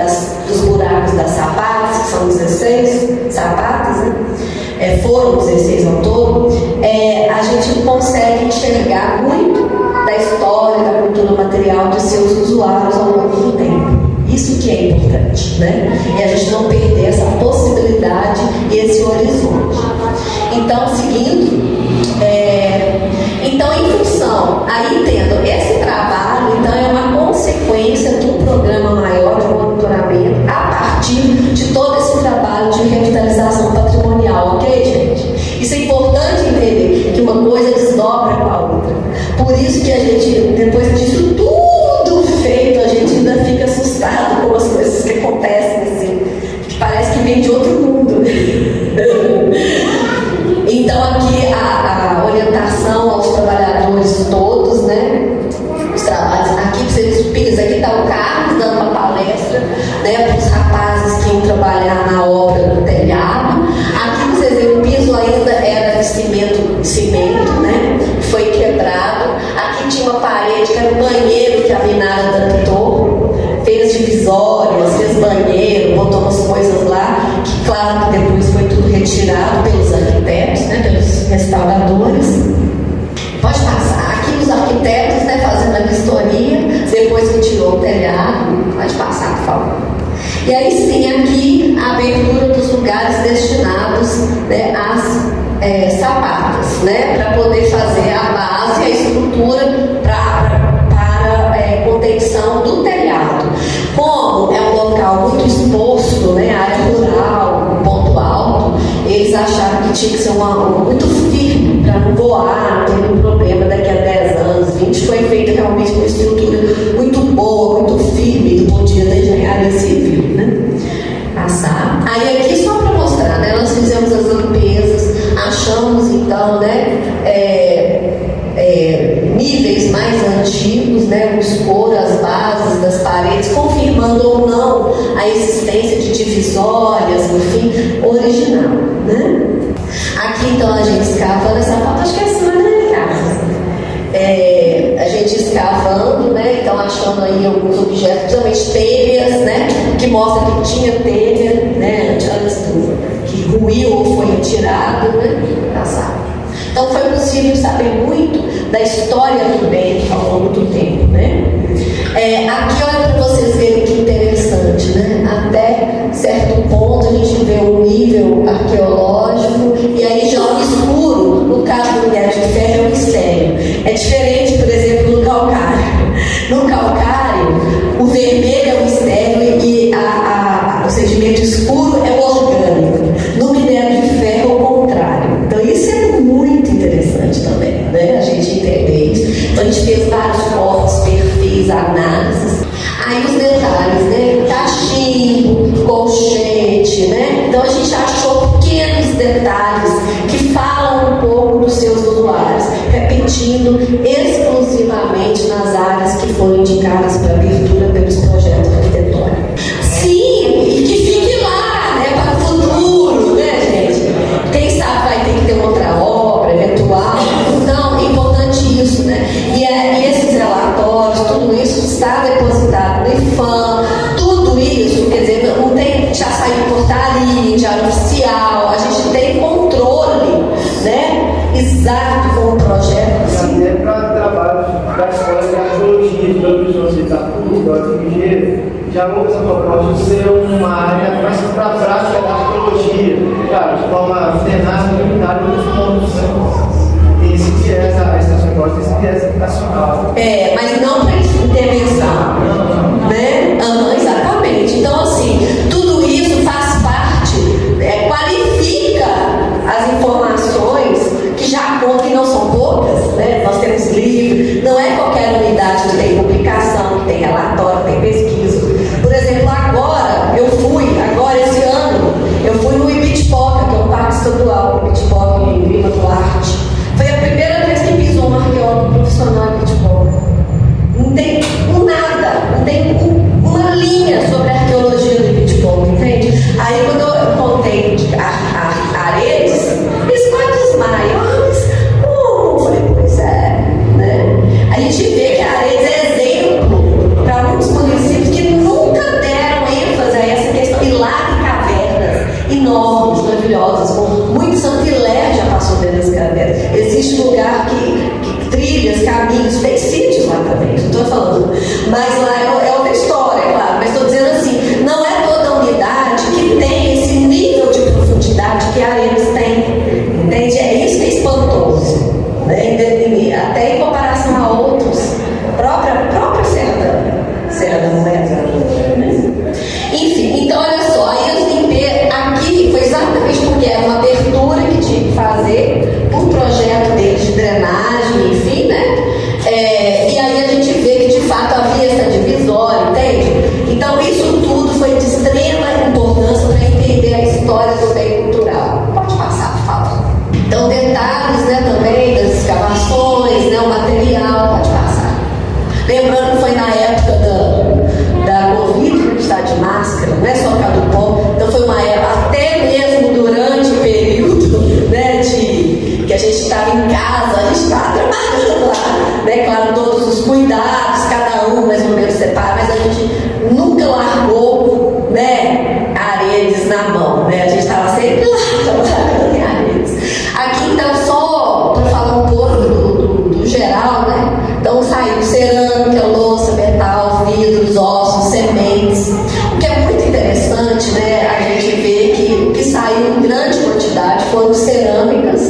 dos buracos das sapatas, que são 16 sapatas, né? Foram 16 ao todo, a gente consegue enxergar muito da história, da cultura material de seus usuários ao longo do tempo. Isso que é importante, né? E a gente não perder essa possibilidade e esse horizonte. Então, seguindo, então em função, aí entendo, esse trabalho então é uma consequência de um programa maior de monitoramento a partir de todo esse trabalho de revitalização patrimonial, ok, gente? Isso é importante entender, que uma coisa desdobra com a outra. Por isso que a gente, depois disso tudo feito, a gente ainda fica assustado com as coisas que acontecem, assim, que parece que vem de outro mundo. Então aqui a orientação aos trabalhadores todos, né? Os trabalhos, aqui para vocês pilhas, aqui está o Carlos dando uma palestra, né, para os rapazes que iam trabalhar na obra do telhado. Aqui vocês veem o piso ainda era de cimento, né? Foi quebrado. Aqui tinha uma parede que era o banheiro que a Minara adaptou, fez divisórias, fez banheiro, botou umas coisas lá, que claro que depois foi tudo retirado pelos arquitetos, né, pelos restauradores. Pode passar. Aqui os arquitetos, né, fazendo a vistoria, depois que tirou o telhado. Pode passar, por favor. E aí sim, aqui a abertura dos lugares destinados, né, às sapatas, né, para poder fazer a base, a estrutura para contenção do telhado. Como é um local muito exposto, né, área rural, ponto alto, eles acharam que tinha que ser muito firme para não voar, não ter nenhum problema daqui a 10 anos, 20. Foi feita realmente uma estrutura muito boa, muito firme do ponto de vista da engenharia civil, né? Passar. Aí aqui só para mostrar, né, nós fizemos as limpezas, achamos então, né, níveis mais antigos, né, o escuro, as bases das paredes, confirmando ou não a existência de divisórias, enfim, original, né? Aqui então a gente escavando essa foto, acho que é assim, né, Carlos? A gente escavando, né, aí alguns objetos, principalmente telhas, né, que mostra que tinha telha, né, antes que ruiu ou foi retirado, né, da sala. Então foi possível saber muito da história do bem ao longo do tempo, né? Aqui olha para vocês verem que interessante, né? Até certo ponto a gente vê um nível arqueológico e aí já o escuro, no caso do minério de ferro, é o mistério. É diferente, por exemplo, no calcário. No calcário, o vermelho é o mistério e o sedimento escuro é o orgânico. No minério de ferro, é o contrário. Então isso é muito interessante também, né? A gente entender isso. Então a gente fez vários cortes, perfis, análises. Aí os detalhes, né? Cachimbo, colchete, né? Então a gente achou pequenos detalhes que falam um pouco dos seus usuários, repetindo exclusivamente nas áreas que foram indicadas para abertura pelos projetos arquitetônicos. Sim, e que fique lá, né? Para o futuro, né, gente? Quem sabe vai ter que ter outra obra eventual. Então, é importante isso, né? E esses relatórios, tudo isso está depositado no IFAM, tudo isso, quer dizer, não tem, já saiu portaria, diário oficial, a gente tem controle, né? Exato com o projeto. E até para trabalhos da escola de arqueologia, de produção de Itapuru, da UFMG, já houve essa proposta de ser uma área mais para a prática da arqueologia, claro, de forma ordenada, limitada nos pontos, né? E esse viés, essa proposta, esse viés educacional. Mas não para intervenção, né? Exatamente. Então, assim, tudo isso faz parte, qualifica as informações que não são poucas, né? Nós temos livros, não é qualquer unidade que tem publicação, que tem relatório, que tem pesquisa. Por exemplo, esse ano, eu fui no Ibitipoca, que é um parque estadual, Ibitipoca em Lima Duarte. Foi a primeira vez que pisou um arqueólogo profissional em Ibitipoca. Não tem nada, não tem uma linha sobre a arqueologia do Ibitipoca, entende? Aí quando eu contei a Aredes, eles quase desmaiam. Falei, pois é, né? A gente vê que a Aredes é exemplo para muitos municípios que nunca deram ênfase a essa questão. E lá tem cavernas enormes, maravilhosas, com muito Saint-Hilaire já passou dentro das cavernas. Existe lugar que trilhas, caminhos, tem sítios lá também, não estou falando. Mas lá é outra história, claro. Mas estou dizendo assim, não é toda unidade que tem esse nível de profundidade que a Aredes tem. Entende? É isso que é espantoso. Até em comparação a outros, própria Serra da Moeda, né? Enfim, então olha só, aí eu limpei aqui, foi exatamente porque era uma abertura que tinha que fazer um projeto deles de drenagem, enfim, né? E aí a gente vê que de fato havia essa divisória, entende? Então isso tudo foi de extrema importância para entender a história do bem cultural. Pode passar, por favor. Então detalhes, né, também das escavações, né, o material, pode passar. Lembrando que foi na época da Covid, que a gente está de máscara, não é só por causa do pó. Então foi uma época, até mesmo durante o período, né, que a gente estava em casa, a gente estava trabalhando lá, né, claro, todos os cuidados, cada um mais ou menos separado, mas a gente nunca largou, né, Aredes na mão, né, a gente estava sempre lá trabalhando em Aredes. Aqui então só para falar um pouco do geral, né? Então saiu cerâmica, louça, metal, vidros, ossos, sementes. O que é muito interessante, né? A gente vê que o que saiu em grande quantidade foram cerâmicas,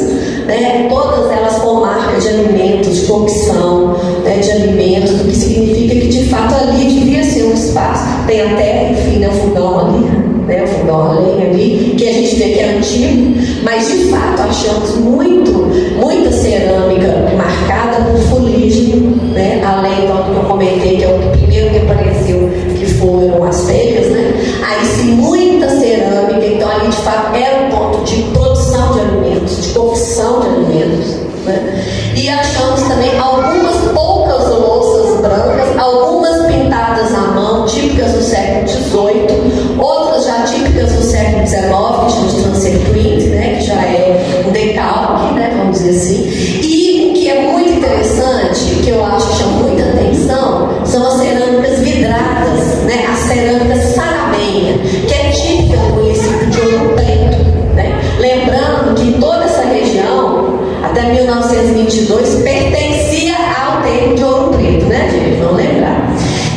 né? Todas elas com marca de alimentos, de cocção, né? De alimentos, o que significa que de fato ali devia ser um espaço. Tem até, enfim, né, o fogão ali, né? O fogão a lenha ali, que a gente vê que é antigo, mas de fato achamos muita cerâmica marcada por fuligem, né? Além do que eu comentei, que é o primeiro que apareceu, que foram as telhas, né? Aí sim, muita cerâmica, então ali de fato era um ponto de produção de alimentos, de cocção de alimentos, né? E achamos também algumas poucas louças brancas, algumas pintadas à mão, típicas do século XVIII, outras já típicas do século XIX, que chama de transfer print, né, que já é um decalque, né, vamos dizer assim. E o que é muito interessante, que eu acho que chama muita atenção, são as cerâmicas até 1922 pertencia ao tempo de Ouro Preto, né, gente? Vamos lembrar.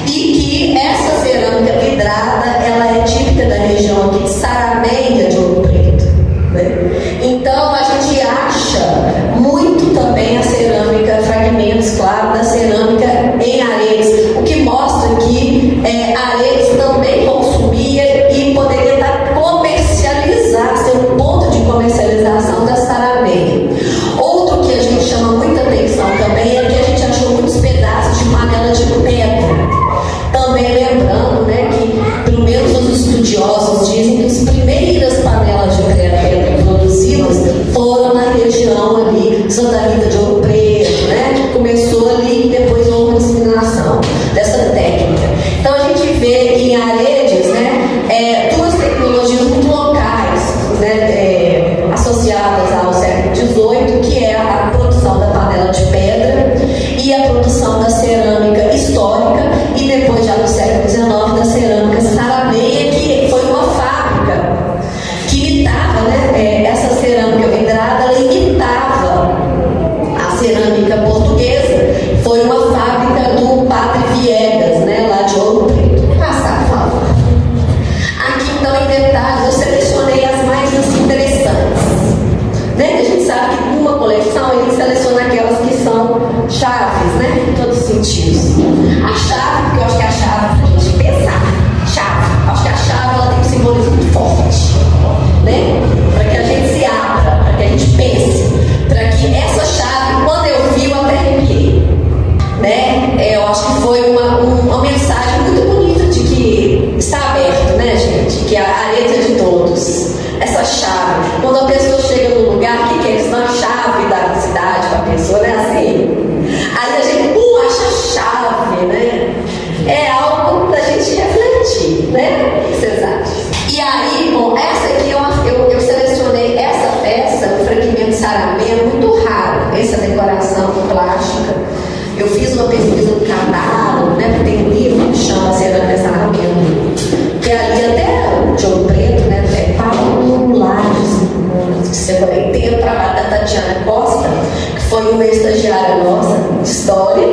E que essa cerâmica vidrada, ela é típica da região aqui de Sarameia de Ouro Preto, né? Então a gente acha muito também a cerâmica, fragmentos, claro, da cerâmica em Aredes, o que mostra que Aredes também consumia e poderia comercializar, ser um ponto de comercialização da Sarameia. Outro que a gente chama muita atenção também é que a gente achou muitos pedaços de panela de pedra. Também lembrando, né, que pelo menos os estudiosos dizem que as primeiras panelas de pedra produzidas foram na região ali, Santa Rita de Ouro Preto, né, que começou ali e depois houve uma disseminação dessa técnica. Então a gente vê em Aredes, né, duas tecnologias muito locais, né, associadas ao século XVIII, que é a produção da panela de pedra e a produção da cerâmica histórica, e depois já no século XIX da cerâmica Sarameia, que foi uma fábrica que imitava, né, essa cerâmica vidrada, ela imitava a cerâmica portuguesa. Foi uma fábrica do Padre Viegas, né, lá de Ouro Preto. Vou passar, por favor. Aqui então em detalhes eu selecionei as mais interessantes, né? A gente sabe que numa coleção a gente seleciona aquelas que são chaves, né, em todos os sentidos. A chave, porque eu acho que a chave pra gente pensar, chave, acho que a chave ela tem um simbolismo muito forte, né, para que a gente se abra, para que a gente pense, para que essa chave, quando eu vi, eu até arrepiei, né? Eu acho que foi uma mensagem muito bonita de que está aberto, né, gente, que a Aredes é de todos. Essa chave, quando a pessoa chega no lugar, o que é isso? Não, a chave da cidade para a pessoa, né, assim. Aí a gente, acha a chave, né? É algo da gente refletir, né? O que vocês acham? E aí, bom, essa aqui eu selecionei essa peça, o fragmento Sarameia, muito raro, essa decoração plástica. Eu fiz uma pesquisa no catálogo, né? Porque tem um livro que chama Cerâmica Sarameia, que ali até o de Ouro Preto, né? É Paulo Lages, tem o trabalho da Tatiana Costa, que foi uma estagiária nossa de história,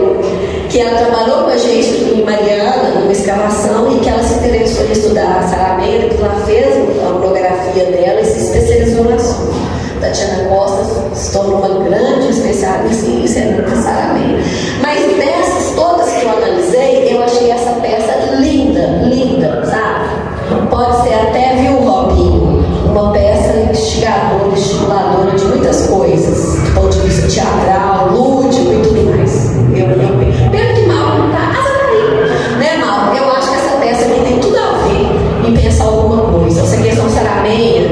que ela trabalhou com a gente em Mariana, numa escavação, e que ela se interessou em estudar a Sarameia, que ela fez a monografia dela e se especializou no assunto. Tatiana Costa se tornou uma grande especialista em cerâmica Sarameia. Mas dessas todas que eu analisei, eu achei essa peça linda, linda, sabe? Pode ser até, viu, Robinho, uma peça instigadora, estimuladora de muitas coisas, do ponto de vista teatral, lúdico e tudo mais. Pelo que Mauro não tá, tá aí, né, Mauro? Eu acho que essa peça aqui tem tudo a ver em pensar alguma coisa. Essa questão Sarameia,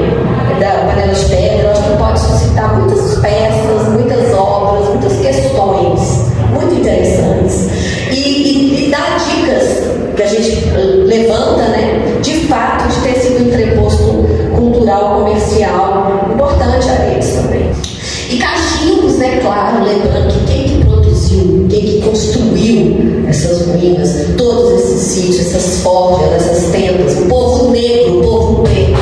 da panela de pedra, eu acho que pode suscitar muitas peças, muitas obras, muitas questões muito interessantes. E dá dicas que a gente levanta, né, de fato, de ter sido um entreposto cultural, comercial, importante a eles também. E cachimbos, né, claro, lembrando que quem que produziu, quem que construiu essas ruínas, todos esses sítios, essas forjas, essas tendas, o povo negro, o povo preto,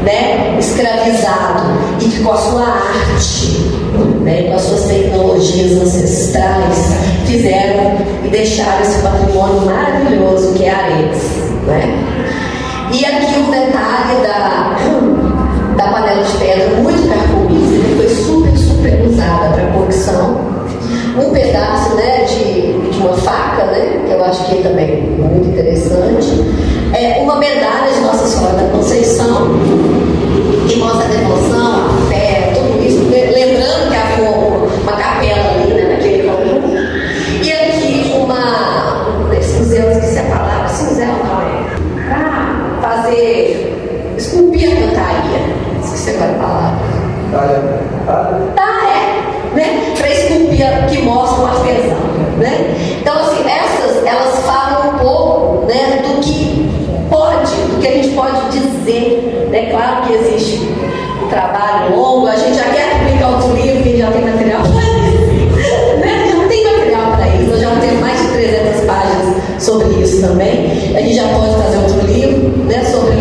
né, escravizado, e que com a sua arte, né, com as suas tecnologias ancestrais, fizeram e deixaram esse patrimônio maravilhoso que é Aredes, né? E aqui um detalhe da panela de pedra muito carcomida, que foi super usada para cocção. Um pedaço, né, de uma faca, né, que eu acho que é também muito interessante. Uma medalha de Nossa Senhora da Conceição, que mostra a devoção, a fé, tudo isso. Lembrando que havia uma capela ali, né, naquele conjunto. E aqui esse museu, esqueci a palavra, cinzel não é? Para fazer, esculpir a cantaria. Esqueci agora a palavra. Né? Para esculpir, que mostra o artesão, né? Então, assim, elas falam um pouco, né, do que a gente pode dizer, né? Claro que existe um trabalho longo, a gente já quer publicar outro livro, que já tem material, né? Já tem material para isso, eu já tenho mais de 300 páginas sobre isso também. A gente já pode fazer outro livro, né, sobre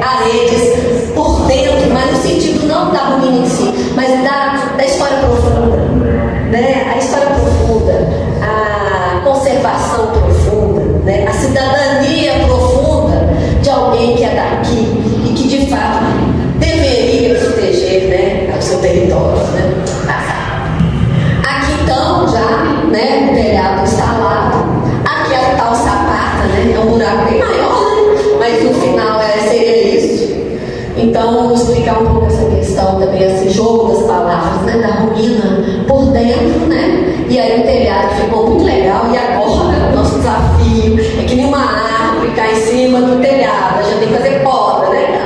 Aredes por dentro, mas no sentido não da ruína em si, mas da história profunda. né? Aqui então, já, né, o telhado instalado. Aqui a tal sapata, né? É um buraco bem maior, né? Mas no final seria isso. Então, vamos explicar um pouco essa questão também, esse jogo das palavras, né? Da ruína por dentro, né? E aí o telhado ficou muito legal. E agora, o nosso desafio é que nenhuma árvore cai em cima do telhado. A gente tem que fazer poda, né?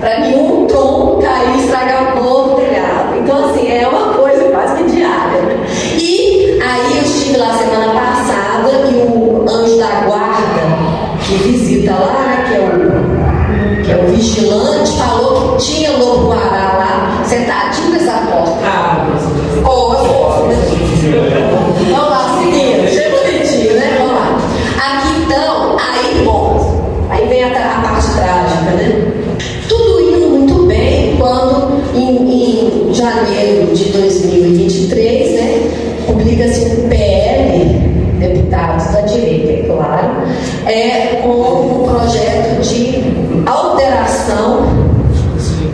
Para nenhum tronco cair e estragar o novo telhado. Então, assim, é uma coisa quase que diária, né? E aí eu estive lá semana passada e o anjo da guarda, que visita lá, né? Que é o vigilante, falou que tinha lobo-guará lá, sentadinho nessa porta. Vamos lá, seguindo, achei bonitinho, né? Vamos lá. Aqui então, aí, bom, aí vem a parte trágica, né? Tudo indo muito bem quando em janeiro de 2023, né, publica-se um PL, deputados da direita, é claro, com um projeto de alteração,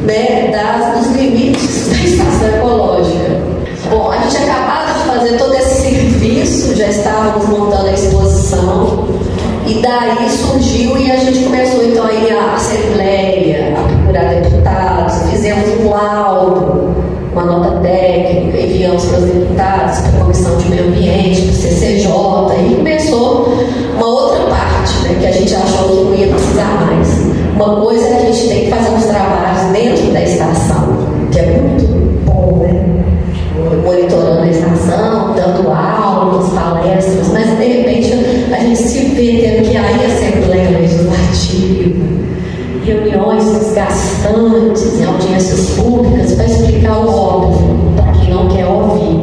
né, dos limites da estação ecológica. Bom, a gente acabava de fazer todo esse serviço, já estávamos montando a exposição, e daí surgiu e a gente começou então a ir à Assembleia, a procurar deputados, fizemos um laudo, uma nota técnica, enviamos para os deputados, para a Comissão de Meio Ambiente, para o CCJ, e começou uma outra parte, né, que a gente achou que não ia precisar mais. Uma coisa é que a gente tem que fazer uns trabalhos dentro da estação, que é muito bom, né? Monitorando a estação, dando aulas, palestras, mas de repente a gente se vê tendo que ir à Assembleia Legislativa, reuniões desgastantes em audiências públicas para explicar o óbvio para quem não quer ouvir,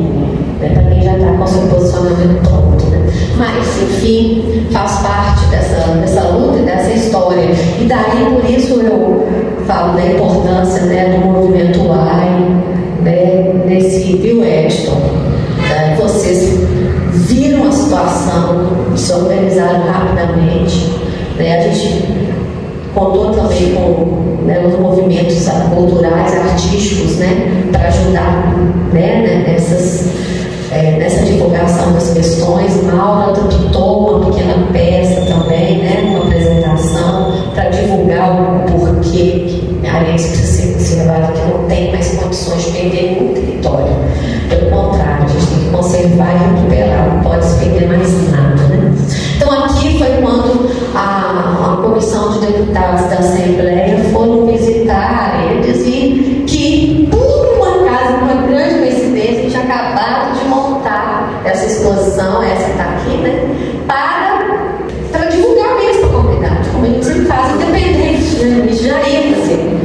né? Para quem já está com seu posicionamento pronto, né? Mas, enfim, faz parte dessa luta e dessa história. E daí, por isso, eu falo da importância, né, do movimento AI, né, nesse, viu, Edson? Vocês viram a situação, se organizaram rapidamente, né? A gente contou também com, né, os movimentos culturais, artísticos, né, para ajudar, né, nessa divulgação das questões. Maura adaptou uma pequena peça também, né, uma apresentação para divulgar o porquê que a área precisa ser conservada, que não tem mais condições de perder nenhum território. Pelo contrário, a gente tem que conservar e recuperar, não pode se perder mais nada, né? Então aqui foi quando a comissão de deputados da Assembleia foram visitar eles e que, por um acaso, uma grande coincidência, a gente acabado de montar essa exposição, essa está aqui, né, para divulgar mesmo a comunidade, como a gente sempre faz, independente, né, a gente já ia fazer.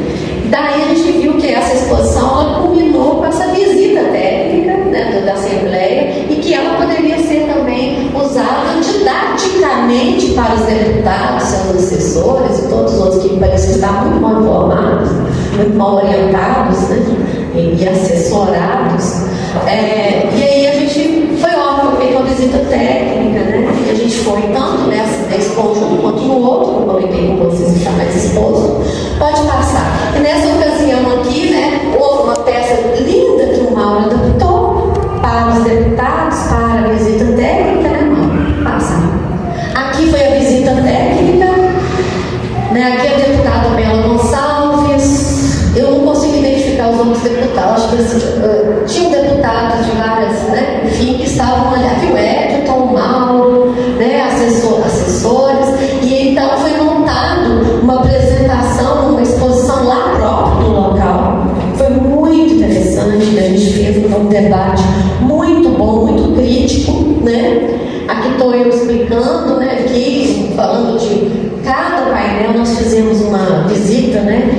Daí a gente viu que essa exposição ela culminou com essa visita técnica, né, da Assembleia, e que ela poderia ser também usada didaticamente para os deputados, seus assessores e todos os outros que pareciam estar muito mal informados, muito mal orientados, né, e assessorados. E aí a gente foi óbvio, feita uma visita técnica, né, e a gente foi tanto nesse conjunto quanto no outro, eu comentei com vocês que está mais exposto, pode passar. E nessa ocasião aqui, né, houve uma peça linda que o Mauro adaptou para os deputados, para a visita técnica, né, Mauro? Passa. Aqui foi a visita técnica, né, aqui é o deputado Bela Gonçalves. Eu não consigo identificar os outros deputados, acho que tinham deputados de várias, né, enfim, que estavam ali. Aqui o Edson, o Mauro, né, assessores, e então foi montado uma apresentação, uma exposição lá próprio no local. Foi muito interessante, a gente fez um debate muito bom, muito crítico, né? Aqui estou eu explicando, né, aqui, falando de cada painel, nós fizemos uma visita, né,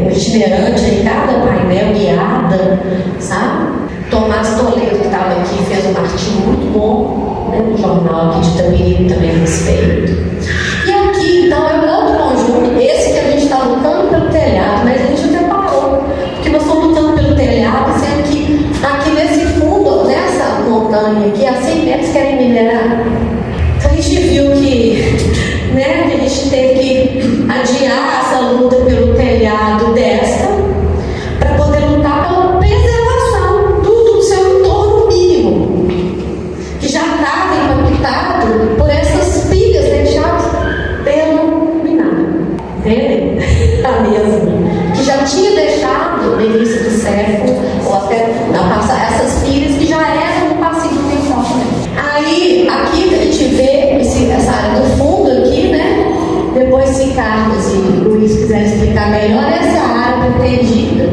um itinerante em cada painel, guiada, sabe? Tomás Toledo, que estava aqui, fez um artigo muito bom, né, no jornal aqui de Itabiri também a respeito. E aqui, então, é um outro conjunto, esse que a gente está lutando pelo telhado, mas a gente até parou, porque nós estamos lutando pelo telhado, sendo que aqui nesse fundo, nessa montanha aqui, a 100 metros querem minerar. Então a gente viu que, né, que a gente teve que adiar essa luta pelo telhado desta, para poder lutar pela preservação passar essas pilhas que já eram um passivo ambiental também. Aí, aqui a gente vê essa área do fundo aqui, né? Depois, se Carlos e Luiz quiserem explicar melhor, essa área pretendida,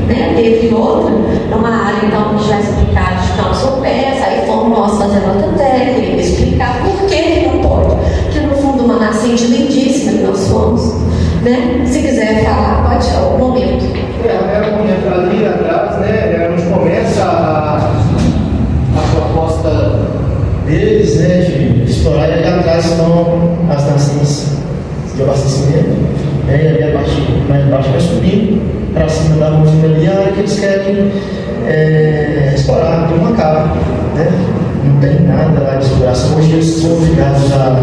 né? Teve outra, uma área então que já explicaram de Campos Pés, aí fomos nós fazer nota técnica, explicar por que não pode. Porque no fundo uma nascente lindíssima que nós fomos, né? Se quiser falar, pode, é o momento. É o momento ali atrás, né? Onde começa a proposta deles, né? De explorar, e ali atrás estão as nascentes de abastecimento, né? E ali a parte mais embaixo vai subir para cima da música ali, a área que eles querem explorar de uma cava, né? Não tem nada lá de exploração. Hoje eles são obrigados a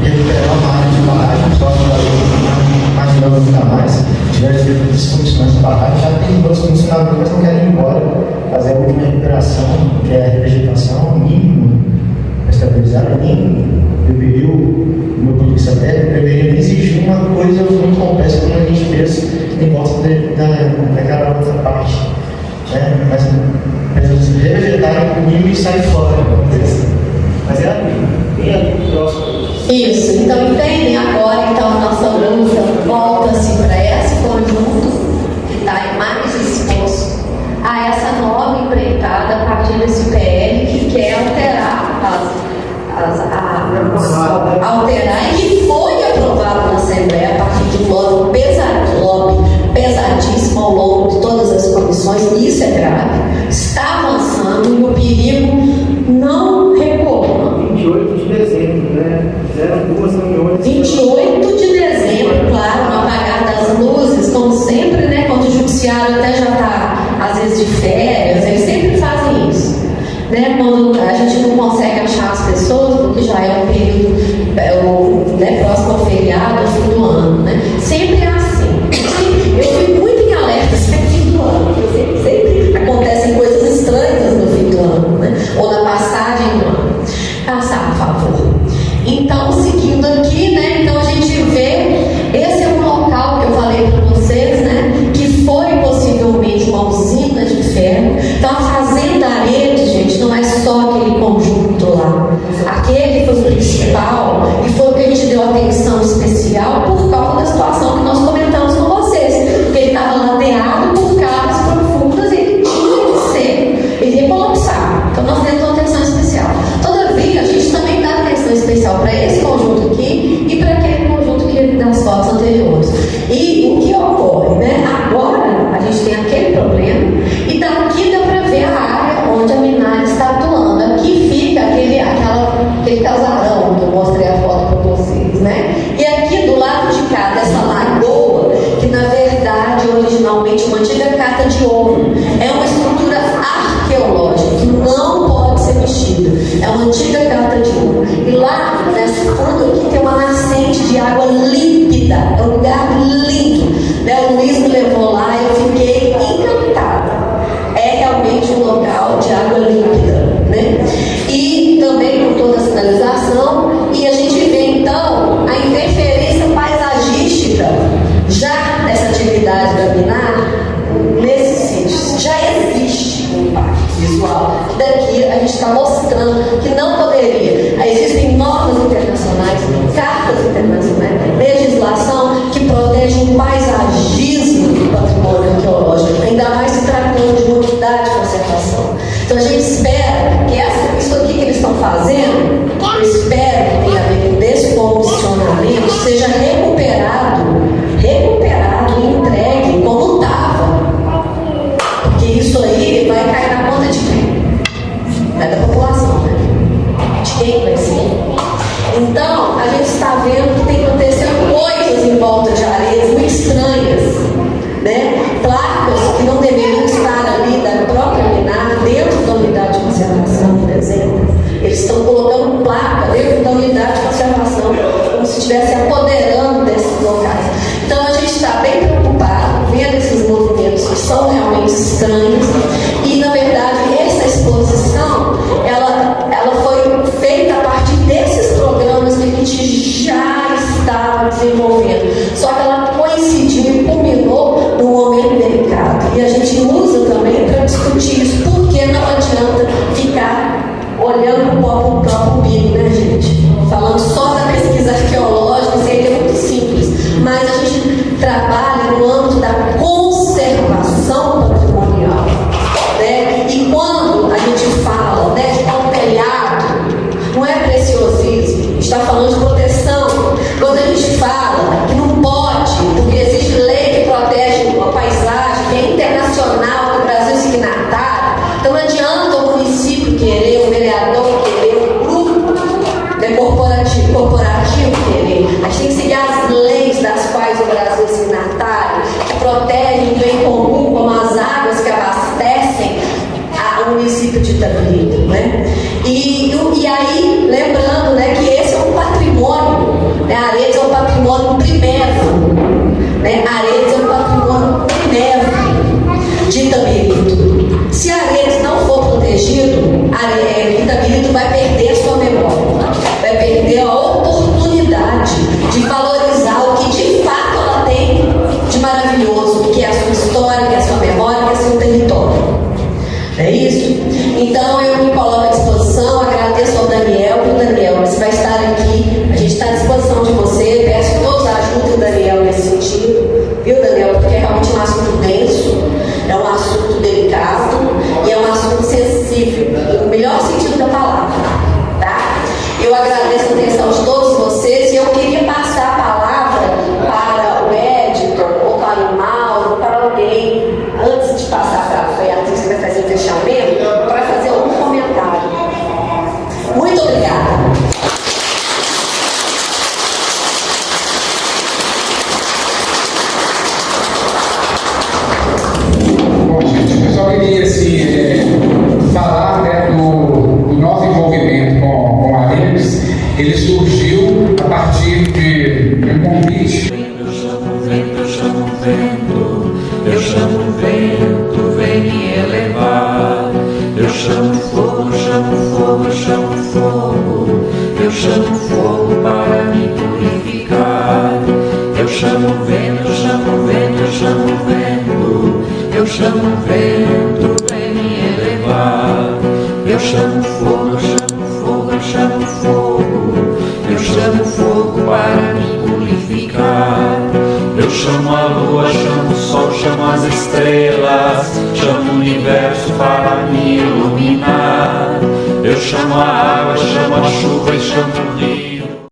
recuperar uma área de barragem, só que imaginando nunca mais. Tiveram as condições da barragem, já tem dois funcionadores, mas não querem ir embora, fazer a última recuperação, que é a revegetação mínima, estabilizar mínimo. Deveria, do meu ponto de vista técnico, deveria exigir uma coisa muito complexa como a gente fez em volta daquela outra parte. Mas revegetar o mínimo e sair fora. Mas é ali, bem ali, próximo. Isso, então entendem agora, então a nossa luta volta-se para esse conjunto que está mais exposto a essa nova empreitada a partir desse PL que quer alterar alterar e que foi aprovado na Assembleia a partir de um lobby pesadíssimo ao longo de todas as comissões, e isso é grave, está avançando e o perigo não recuou. 28 de dezembro, né? Fizeram 2 reuniões. 28 de dezembro, claro, no apagar das luzes, como sempre, né? Quando o judiciário até já está, às vezes, de férias, eles sempre fazem isso. Né? Quando a gente não consegue achar as pessoas, porque já é um período próximo ao feriado, ao fim do ano, né? Sempre é assim. Eu fico muito em alerta sempre no fim do ano, porque sempre acontecem coisas estranhas no fim do ano, né? Ou na passagem do ano. Passar, por favor. Então, seguindo aqui, né? Então a gente vê, esse é um local que eu falei para vocês, né? Que foi possivelmente uma usina de ferro. Então, a Fazenda Aredes, gente, não é só aquele conjunto lá. Aquele foi o principal e foi o que a gente deu atenção especial por causa da situação que nós comentamos com vocês. Porque ele estava ladeado por cavas profundas e ele tinha que ser, ele ia colapsar. Então, nós demos atenção especial. Todavia, a gente também dá atenção especial para esse conjunto aqui e para aquele conjunto aqui das fotos anteriores. E o que ocorre, né? Agora, a gente tem aquele problema e daqui dá para ver a área onde a Minar está atuando. Aqui fica aquele casarão que eu mostrei a foto para vocês, né? E aqui do lado de cá dessa lagoa, que na verdade originalmente uma antiga cata de ouro, é uma estrutura arqueológica que não pode ser mexida. É uma antiga cata de ouro. E lá, nesse fundo aqui, tem uma nascente de água límpida. É um lugar lindo. O Luiz me levou lá e eu fiquei encantada. É realmente um local de água límpida, né? E também com toda a sinalização. E a gente vê então a interferência paisagística já dessa atividade da Minar nesses sítios. Já existe um impacto visual. Daqui a gente está mostrando que não poderia. Existem normas internacionais, cartas internacionais, legislação que protege o paisagismo do patrimônio arqueológico, ainda mais se tratando de uma unidade de conservação. Então a gente espera que isso aqui que eles estão fazendo, eu espero que tenha a ver com descomissionamento, seja recuperado e entregue como estava. Porque isso aí vai cair na conta de quem? É da população, né? De quem vai ser? Então, a gente está vendo que tem acontecendo coisas em volta de Aredes muito estranhas, né? Placas que não deveriam estar ali da própria Minar, dentro da unidade de conservação, por exemplo. Eles estão colocando placa dentro da unidade de conservação, como se estivesse apoderando desses locais. querer, o vereador querer, o grupo, né, corporativo querer. A gente tem que seguir as leis das quais o Brasil é signatário, que protegem o bem comum, como as águas que abastecem o município de Itabirito, né? E aí, lembrando, né, que esse é um patrimônio, né? Aredes é um patrimônio primeiro, né? Aredes é um patrimônio primeiro de Itabirito. Se Aredes não for protegido, Itabirito vai perder a sua memória, vai perder a oportunidade de valorizar o que de fato ela tem de maravilhoso, que é a sua história, que é a sua memória, que é o seu território. É isso? Então eu me coloco à disposição, agradeço ao Daniel, você vai estar aqui, a gente está à disposição de você, peço que todos ajudem o Daniel nesse sentido, viu, Daniel? Porque é realmente um assunto denso, é um assunto delicado e é um assunto sensível, no melhor sentido da palavra, tá? Eu agradeço a atenção de todos vocês e eu queria passar a palavra para o Editor, ou para o Mauro, ou para alguém, antes de passar para a Beatriz, que vai fazer o fechamento, para fazer algum comentário. Muito obrigada. Bom, gente, eu só queria assim, falar, né, do nosso envolvimento com a Aredes. Ele surgiu a partir de um convite. Eu chamo o vento, eu chamo o vento, eu chamo o vento, vem me elevar. Eu chamo o fogo, eu chamo o fogo, eu chamo o fogo, eu chamo o fogo para me purificar. Eu chamo o vento, eu chamo o vento, eu chamo o vento, eu chamo o vento, vem me elevar. Eu chamo o fogo, eu chamo o fogo, eu chamo o fogo, eu chamo o fogo para me purificar. Eu chamo a lua, chamo o sol, chamo as estrelas, chamo o universo para me iluminar. Eu chamo a água, chamo a chuva e chamo o rio.